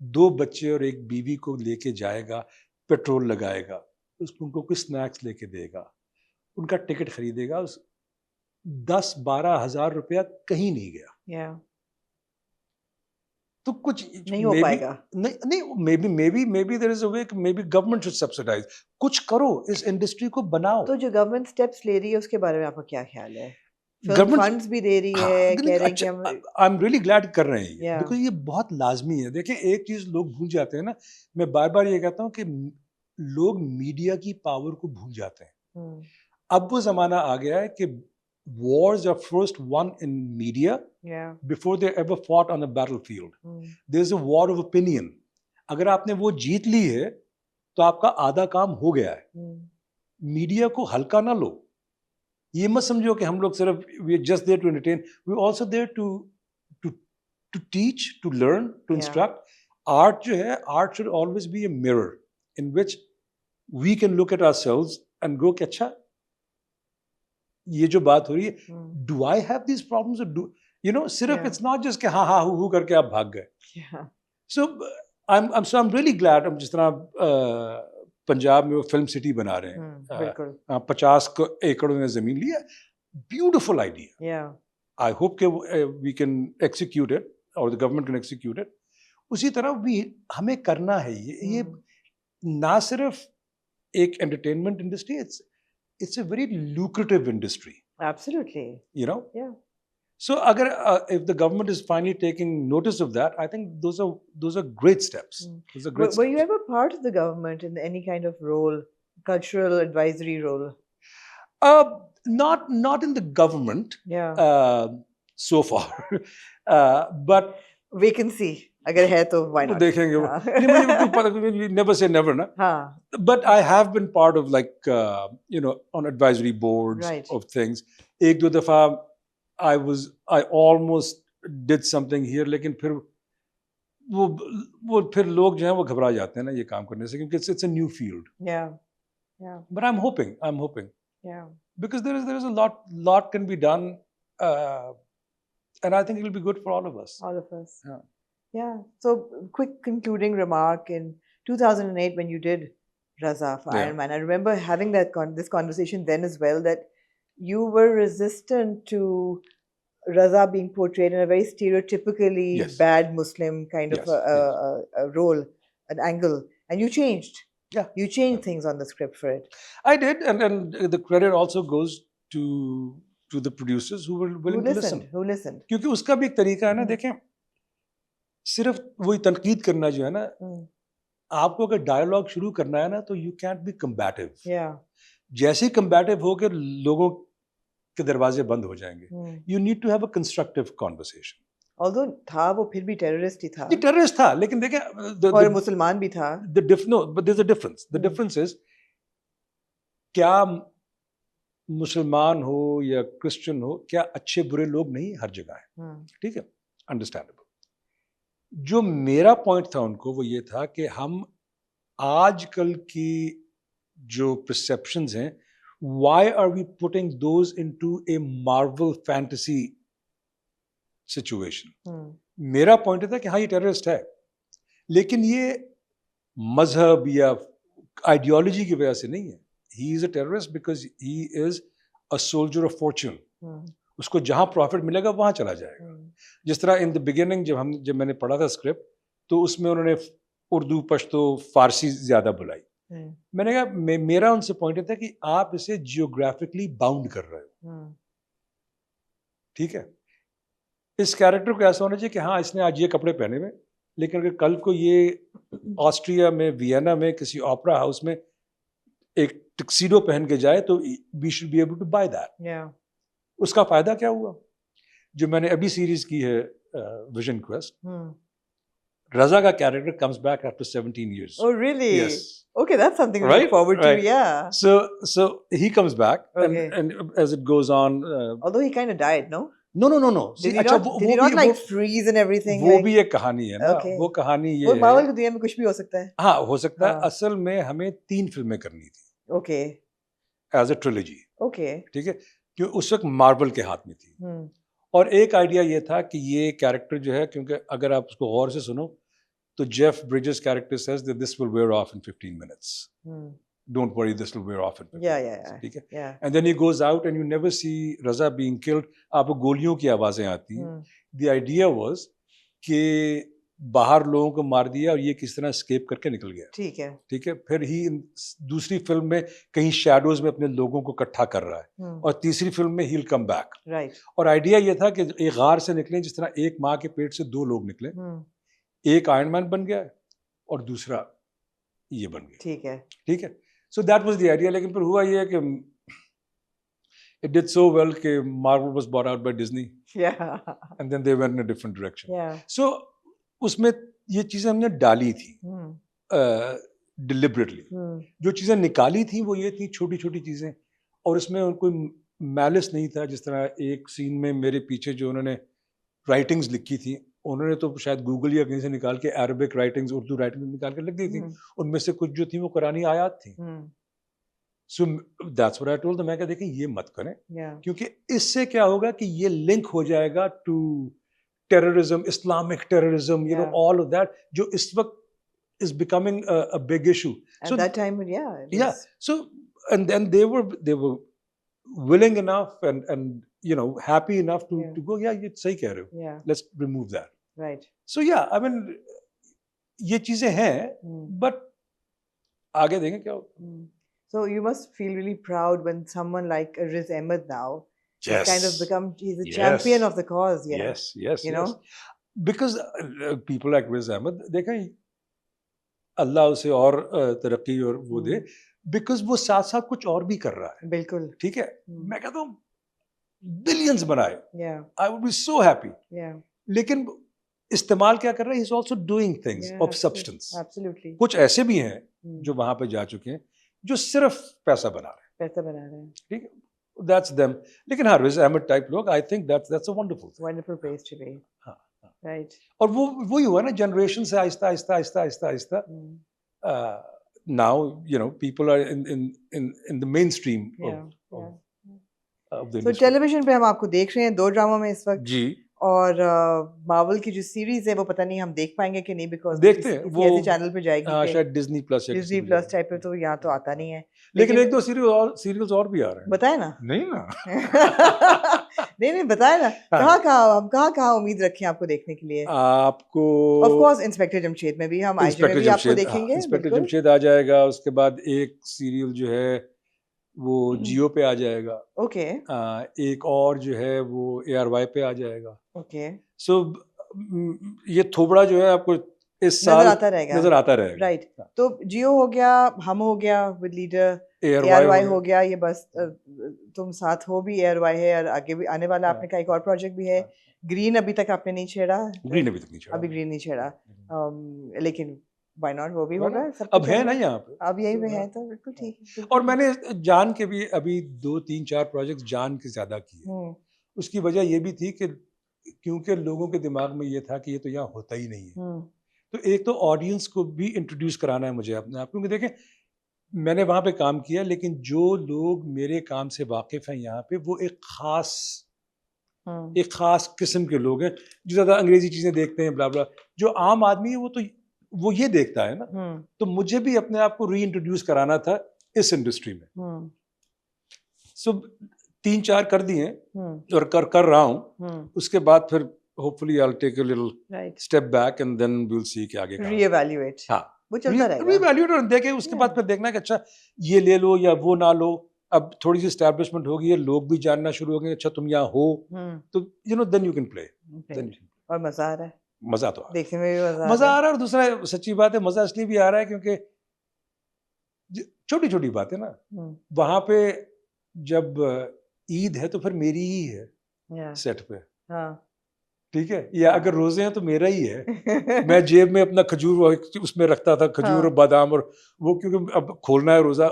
2 بچے اور 1 بیوی کو لے کے جائے گا, پیٹرول لگائے گا, ان کو کچھ اسنیکس لے کے دے گا, ان کا ٹکٹ خریدے گا, 10-12 ہزار روپیہ کہیں نہیں گیا. تو کچھ نہیں ہو پائے گا. نہیں, maybe there is a way, maybe government should subsidize. کچھ کرو, اس انڈسٹری کو بناؤ. تو جو گورنمنٹ سٹیپس لے رہی ہے اس کے بارے میں آپ کا کیا خیال ہے؟ گورنمنٹ فنڈز بھی دے رہی ہے, کہہ رہے ہیں کہ ہم آئی ایم ریئلی گلیڈ کر رہے ہیں, بیکاز یہ بہت لازمی ہے. دیکھیں ایک چیز لوگ بھول جاتے ہیں نا, میں بار بار یہ کہتا ہوں کہ لوگ میڈیا کی پاور کو بھول جاتے ہیں. اب وہ زمانہ آ گیا ہے کہ wars are first won in media before they ever fought on a battlefield. There's a war of opinion. اگر آپ نے وہ جیت لی ہے تو آپ کا آدھا کام ہو گیا ہے. میڈیا کو ہلکا نہ لو. یہ مت سمجھو کہ ہم لوگ صرف we are just there to entertain. We're also there to teach, to learn, to instruct. Art جو ہے, art should always be a mirror in which we can look at ourselves and go کہ اچھا یہ جو بات ہو رہی ہے, do I have these problems, or do you know, صرف it's not just کہ ہاں ہاں ہو کر کے آپ بھاگ گئے. So I'm really glad. جس طرح پنجاب میں وہ فلم سٹی بنا رہے ہیں, 50 ایکڑ میں زمین لی ہے, بیوٹیفل آئیڈیا. I hope کہ we can execute it or the government can execute it. اسی طرح بھی ہمیں کرنا ہے یہ نہ صرف ایک entertainment industry, it's a very lucrative industry. Absolutely. You know? Yeah. So if the government is finally taking notice of that, I think those are great steps. Those are great Were you steps. ever part of the government in any kind of role, cultural advisory role? Not in the government. Yeah. So far. But Vacancy. Agar hai to why not? دیکھیں گے. نہیں مجھے کوئی پتہ, you never say never نا. But I have been part of like on advisory boards of things. ایک دو دفعہ I almost did something here, لیکن پھر وہ پھر لوگ جو ہیں وہ گھبرا جاتے ہیں نا یہ کام کرنے سے, کیونکہ it's a new field. But I'm hoping. Because there is a lot can be done, and I think it will be good for all of us. Yeah. So quick concluding remark, in 2008 when you did Raza for Iron Man, I remember having this conversation then as well, that you were resistant to Raza being portrayed in a very stereotypically bad Muslim kind of a role, an angle, and you changed. You changed things on the script for it. I did, and the credit also goes to the producers who were willing to listen. Who listened. کیونکہ اس کا بھی ایک طریقہ ہے نا, دیکھیں صرف وہی تنقید کرنا جو ہے نا, آپ کو اگر ڈائلاگ شروع کرنا ہے نا تو یو کینٹ بی کمبیٹیو. جیسے ہی کمبیٹیو ہو کے لوگوں کے دروازے بند ہو جائیں گے. You need to have a constructive conversation. although تھا وہ پھر بھی ٹیررسٹ ہی تھا. ٹیررسٹ تھا, لیکن دیکھیں اور مسلمان بھی تھا. No, but there's a difference. The difference is کیا مسلمان ہو یا کرسچن ہو, کیا اچھے برے لوگ نہیں ہر جگہ ہیں. ٹھیک ہے, انڈرسٹینڈیبل. جو میرا پوائنٹ تھا ان کو وہ یہ تھا کہ ہم آج کل کی جو پرسیپشنز ہیں, why are we putting those into a Marvel fantasy situation. میرا پوائنٹ تھا کہ ہاں یہ ٹیررسٹ ہے, لیکن یہ مذہب یا آئیڈیالوجی کی وجہ سے نہیں ہے. He is a terrorist because he is a soldier of fortune. اس کو جہاں پروفٹ ملے گا وہاں چلا جائے گا. جس طرح ان دا بگننگ جب میں نے پڑھا تھا اسکرپٹ, تو اس میں انہوں نے اردو, پشتو, فارسی زیادہ بلائی. میں نے کہا میرا ان سے پوائنٹ تھا کہ آپ اسے جیوگرافکلی باؤنڈ کر رہے ہو. ٹھیک ہے, اس کیریکٹر کو ایسا ہونا چاہیے کہ ہاں اس نے آج یہ کپڑے پہنے ہوئے, لیکن اگر کل کو یہ آسٹریا میں, وینا میں, کسی اوپرا ہاؤس میں ایک ٹکسیڈو پہن کے جائے تو we should be able to buy that. اس کا فائدہ کیا ہوا؟ جو میں نے ابھی سیریز کی ہے ویژن کویسٹ, رضا کا character comes back after 17 years. Oh really? Yes. Okay, that's something to look forward to. Yeah. So he comes back, and as it goes on, although he kind of died, no? No. Did he not like freeze and everything? وہ بھی ایک کہانی ہے نا. وہ کہانی یہ ہے, مارول کی دنیا میں کچھ بھی ہو سکتا ہے. ہاں ہو سکتا ہے. اصل میں ہمیں 3 فلمیں کرنی تھی. Okay. As a trilogy. Okay. ٹھیک ہے, کہ اس وقت مارول کے ہاتھ میں تھی. اور ایک آئیڈیا یہ تھا کہ یہ کیریکٹر جو ہے, کیونکہ اگر آپ اس کو غور سے سنو تو Jeff Bridges character says that this will wear off in 15 minutes. Don't worry, this will wear off in 15 minutes. ٹھیک ہے. And then he goes out and you never see Raza being killed. آپ کو گولیوں کی آوازیں آتی ہیں. The idea was کہ باہر لوگوں کو مار دیا اور یہ کس طرح اسکیپ کر کے نکل گیا. ٹھیک ہے. پھر ہی دوسری فلم میں کہیں شیڈوز میں اپنے لوگوں کو اکٹھا کر رہا ہے, اور تیسری فلم میں he'll come back. اور آئیڈیا یہ تھا کہ ایک غار سے نکلیں, جس طرح ایک ماں کے پیٹ سے 2 لوگ نکلیں. ایک آئرن مین بن گیا اور دوسرا یہ بن گیا. ٹھیک ہے. So that was the idea. لیکن پھر ہوا یہ کہ it did so well کہ Marvel was bought out by Disney. And then they went in a different direction. So اس میں یہ چیزیں ہم نے ڈالی تھی ڈیلیبریٹلی. جو چیزیں نکالی تھیں وہ یہ تھیں چھوٹی چھوٹی چیزیں, اور اس میں کوئی میلس نہیں تھا. جس طرح ایک سین میں میرے پیچھے جو انہوں نے رائٹنگز لکھی تھیں, انہوں نے تو شاید گوگل یا کہیں سے نکال کے عربک رائٹنگز, اردو رائٹنگز نکال کے لکھ دی تھی. ان میں سے کچھ جو تھیں وہ قرآنی آیات تھیں. So that's what I told them. میں کہا دیکھیں یہ مت کریں, کیونکہ اس سے کیا ہوگا کہ یہ لنک ہو جائے گا to terrorism, Islamic terrorism, you know all of that, جو اس وقت is becoming a big issue. So at that time, yeah. So and then they were willing enough and you know happy enough to go, yeah یہ صحیح کہہ رہے ہو, let's remove that. Right. So yeah, I mean یہ چیزیں ہیں, but آگے دیکھیں کیا ہوتا. So you must feel really proud when someone like Riz Ahmed now He's kind of become, he's a champion of the cause. Yes, yes, you know, because people like Riz Ahmed, دیکھیں اللہ اسے اور ترقی اور وہ دے, because وہ ساتھ ساتھ کچھ اور بھی کر رہا ہے. بالکل ٹھیک ہے, میں کہتا ہوں بلینز بنائے, I would be so happy. لیکن استعمال کیا کر رہا ہے, he's also doing things of substance. Absolutely. کچھ ایسے بھی ہیں جو وہاں پہ جا چکے ہیں جو صرف پیسہ بنا رہے ہیں. ٹھیک ہے, that's them. لیکن ہاں Riz Ahmed type لوگ, I think that's a wonderful place to be. Right. اور وہی ہوا نا جنریشن سے آہستہ آہستہ آہستہ آہستہ آہستہ now you know people are in the mainstream of the so television پہ ہم آپ کو دیکھ رہے ہیں 2 ڈراموں میں اس وقت جی, اور مارول کی جو سیریز ہے وہ پتہ نہیں ہم دیکھ پائیں گے کہ نہیں, بیکاز دیکھتے ہیں وہ ایسے چینل پہ جائے گی شاید ڈزنی پلس ٹائپ پہ, تو یہاں تو آتا نہیں ہے. لیکن 1-2 سیریلز اور بھی آ رہے ہیں. بتائیں نا. نہیں نا نہیں بتائیں نا, کہاں امید رکھیں آپ کو دیکھنے کے لیے. آپ کو آف کورس انسپیکٹر جمشید میں بھی ہم آئی میں بھی آپ کو دیکھیں گے. انسپیکٹر جمشید آ جائے گا, اس کے بعد ایک سیریل جو ہے وہ جیو پہ آ جائے گا. اوکے. ایک اور جو ہے وہ ARY پہ آ جائے گا. اوکے. سو یہ تھوبڑا جو ہے آپ کو اس سال نظر آتا رہے گا. رائٹ. تو جیو ہو گیا, ہم ہو گیا ود لیڈر, ARY ہو گیا, یہ بس تم ساتھ ہو بھی ARY ہے, اور آگے بھی آنے والا آپ نے کہا ایک اور پروجیکٹ بھی ہے. گرین ابھی تک آپ نے نہیں چھیڑا. ابھی گرین نہیں چھیڑا, لیکن why not, وہ بھی ہوگا. اب ہے نا یہاں پہ, اب یہی پہ ہے تو بالکل ٹھیک ہے. اور میں نے جان کے بھی ابھی 2-3-4 پروجیکٹ جان کے زیادہ کیے. اس کی وجہ یہ بھی تھی کہ کیونکہ لوگوں کے دماغ میں یہ تھا کہ یہ تو یہاں ہوتا ہی نہیں ہے, تو ایک تو آڈینس کو بھی انٹروڈیوس کرانا ہے مجھے اپنے آپ, کیونکہ دیکھیں میں نے وہاں پہ کام کیا, لیکن جو لوگ میرے کام سے واقف ہیں یہاں پہ وہ ایک خاص قسم کے لوگ ہیں جو زیادہ انگریزی چیزیں دیکھتے ہیں, بلا بلا. جو عام آدمی ہے وہ تو وہ یہ دیکھتا ہے نا, تو مجھے بھی اپنے آپ کو ری انٹروڈیوس کرانا تھا اس انڈسٹری میں. سو 3-4 کر دیے اور کر رہا ہوں. اس کے بعد پھر hopefully I'll take a little step back and then we'll see کہ آگے re-evaluate. ہاں, وہ چلتا رہے گا. re-evaluate اور دیکھیں, اس کے بعد پھر دیکھنا کہ اچھا یہ لے لو یا وہ نہ لو. اب تھوڑی سی اسٹیبلشمنٹ ہوگی ہے, لوگ بھی جاننا شروع ہو گئے, اچھا تم یہاں ہو, تو you know then you can play. اور مزہ آ رہا ہے, مزہ تو دیکھنے میں بھی مزہ آ رہا ہے. اور دوسرا سچی بات ہے, مزہ اس لیے بھی آ رہا ہے کیونکہ چھوٹی چھوٹی باتیں نا, وہاں پہ جب عید ہے تو پھر میری ہی ہے سیٹ پہ. ٹھیک ہے, یا اگر روزے ہیں تو میرا ہی ہے. میں جیب میں اپنا کھجور اس میں رکھتا تھا, کھجور اور بادام, اور وہ کیونکہ اب کھولنا ہے روزہ,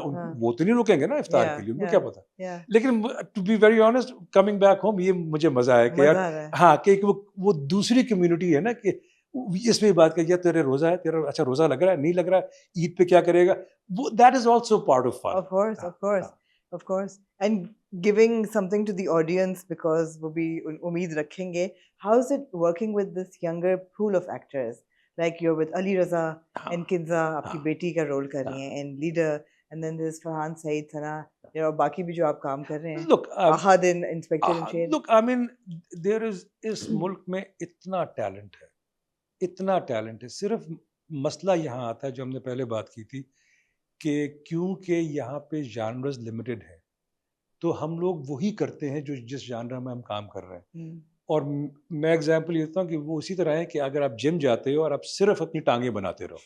وہ تو نہیں رکیں گے نا افطار کے لیے, ان کو کیا پتا. لیکن to be very honest, coming back home یہ مجھے مزہ آیا کہ یار ہاں کہ وہ دوسری کمیونٹی ہے نا, کہ اس میں بات کہ تیرے روزہ ہے, تیرا اچھا روزہ لگ رہا ہے, نہیں لگ رہا ہے, عید پہ کیا کرے گا, وہ that is also part of fun. Of course, and giving something to the audience because وہ بھی امید رکھیں گے. How is it working with this younger pool of actors? Like you're with Ali Raza and Kinza, آپ کی بیٹی کا role کر رہی ہیں, and Leader, and then there's Farhan Saeed, Sana, you know, باقی بھی جو آپ کام کر رہے ہیں. Look, Ahad in Inspector Jamshed. Look, I mean, there is اس ملک میں اتنا ٹیلنٹ ہے, اتنا ٹیلنٹ ہے. صرف مسئلہ یہاں آتا ہے جو ہم نے پہلے بات کی تھی کہ کیونکہ یہاں پہ جانرز لمیٹڈ ہیں, تو ہم لوگ وہی کرتے ہیں جو جس جانرا میں ہم کام کر رہے ہیں. اور میں ایگزامپل لیتا ہوں کہ وہ اسی طرح ہے کہ اگر آپ جم جاتے ہو اور آپ صرف اپنی ٹانگیں بناتے رہو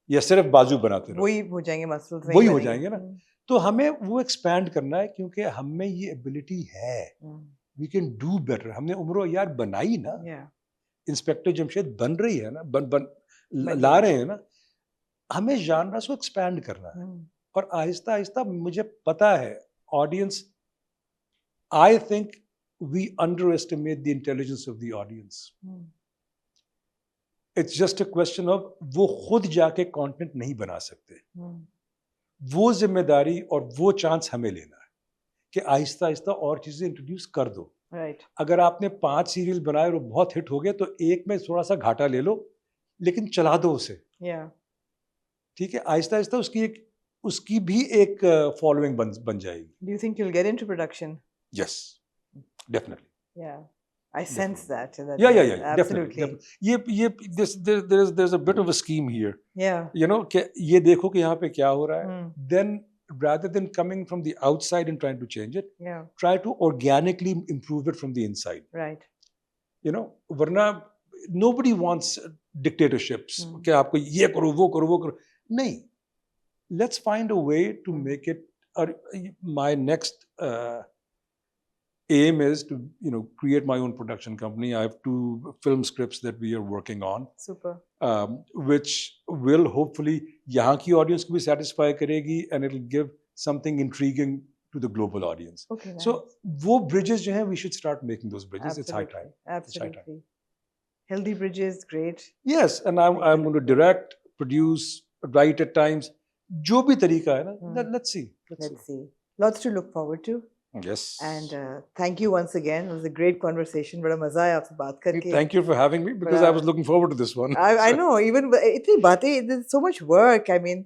یا صرف بازو بناتے رہو, وہی ہو جائیں گے مسلز, وہی ہو جائیں گے نا. تو ہمیں وہ ایکسپینڈ کرنا ہے کیونکہ ہم میں یہ ایبلٹی ہے, وی کین ڈو بیٹر. ہم نے عمر و یار بنائی نا, انسپیکٹر جمشید بن رہی ہے نا, لا رہے ہیں نا. ہمیں جانرس کو ایکسپینڈ کرنا ہے, اور آہستہ آہستہ مجھے پتا ہے audience, I think we underestimate the intelligence of the audience. It's just a question of وہ خود جا کے کانٹینٹ نہیں بنا سکتے. وہ ذمہ داری اور وہ چانس ہمیں لینا ہے کہ آہستہ آہستہ اور چیزیں انٹروڈیوس کر دو. اگر آپ نے 5 سیریل بنائے اور بہت ہٹ ہو گئے تو ایک میں تھوڑا سا گھاٹا لے لو, لیکن چلا دو اسے. ٹھیک ہے, آہستہ آہستہ اس کی بھی ایک فالوئنگ بن جائے گی. Do you think you'll get into production? Yes, definitely. Yeah, I sense that. Yeah, absolutely. There's a bit of a scheme here. Yeah. You know, کہ یہ دیکھو کہ یہاں پہ کیا ہو رہا ہے, then rather than coming from the outside and trying to change it, Yeah. try to organically improve it from the inside. Right. You know, varna nobody wants dictatorships. Hmm. کہ آپ کو یہ کرو وہ کرو وہ کرو. نہیں. Let's find a way to make it. My next aim is to, you know, create my own production company. I have 2 film scripts that we are working on. Super. Which will hopefully yahan ki audience ko bhi satisfy karegi, and it will give something intriguing to the global audience. Okay. Nice. So wo bridges jo hain, we should start making those bridges. Absolutely. It's high time. Absolutely. Healthy bridges, great. Yes, and I'm going to direct, produce, write at times. Jo bhi tarika hai na, let's see. Let's see. Lots to look forward to. Yes. And thank you once again. It was a great conversation. Bada maza aaya aapse baat karke. Thank you for having me, because I was looking forward to this one. I know. Even itni baatein, there's so much work. I mean,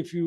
if you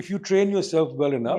if you train yourself well enough,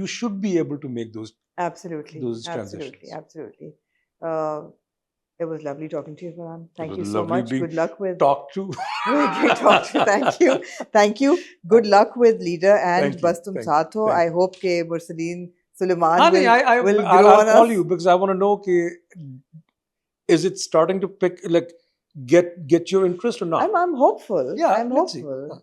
you should be able to make those transitions. Absolutely. It was lovely talking to you, Farhan. Thank you so much. Good luck with talk to. Thank you. Good luck with Leader and Bas Tum Saath Ho. I hope ke Mursaleen Sulaiman will grow on us. I'll call you because I want to know is it starting to pick, like, get your interest or not? I'm hopeful. Yeah, I'm hopeful.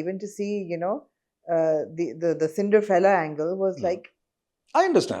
even to see, you know, the Cinderella angle was like. I understand.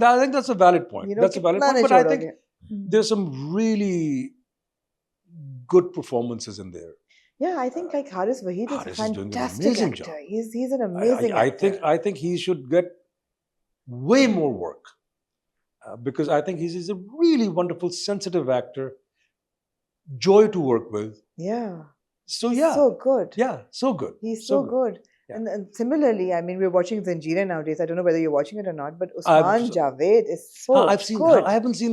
I think that's a valid point. You know, that's a valid point. But I think there's some really good performances in there. Yeah, I think like Haris Waheed is a fantastic actor. He's an amazing actor. I think he should get way more work because I think he's a really wonderful, sensitive actor. Joy to work with. Yeah. So yeah. So good. Yeah, so good. He's so good. Yeah. And similarly, I mean, we're watching Zanjeera nowadays. I don't know whether you're watching it or not, but Usman Javed is so good. I haven't seen.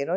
you know,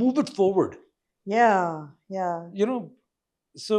move it forward. Yeah. You know, so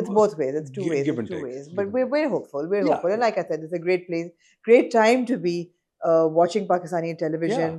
It's both ways. It's two ways. But we're hopeful. And like I said, it's a great place, great time to be watching Pakistani television.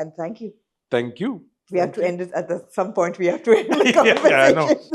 And thank you. Thank you. We have to end it at some point. We have to end the conversation. Yeah, I know.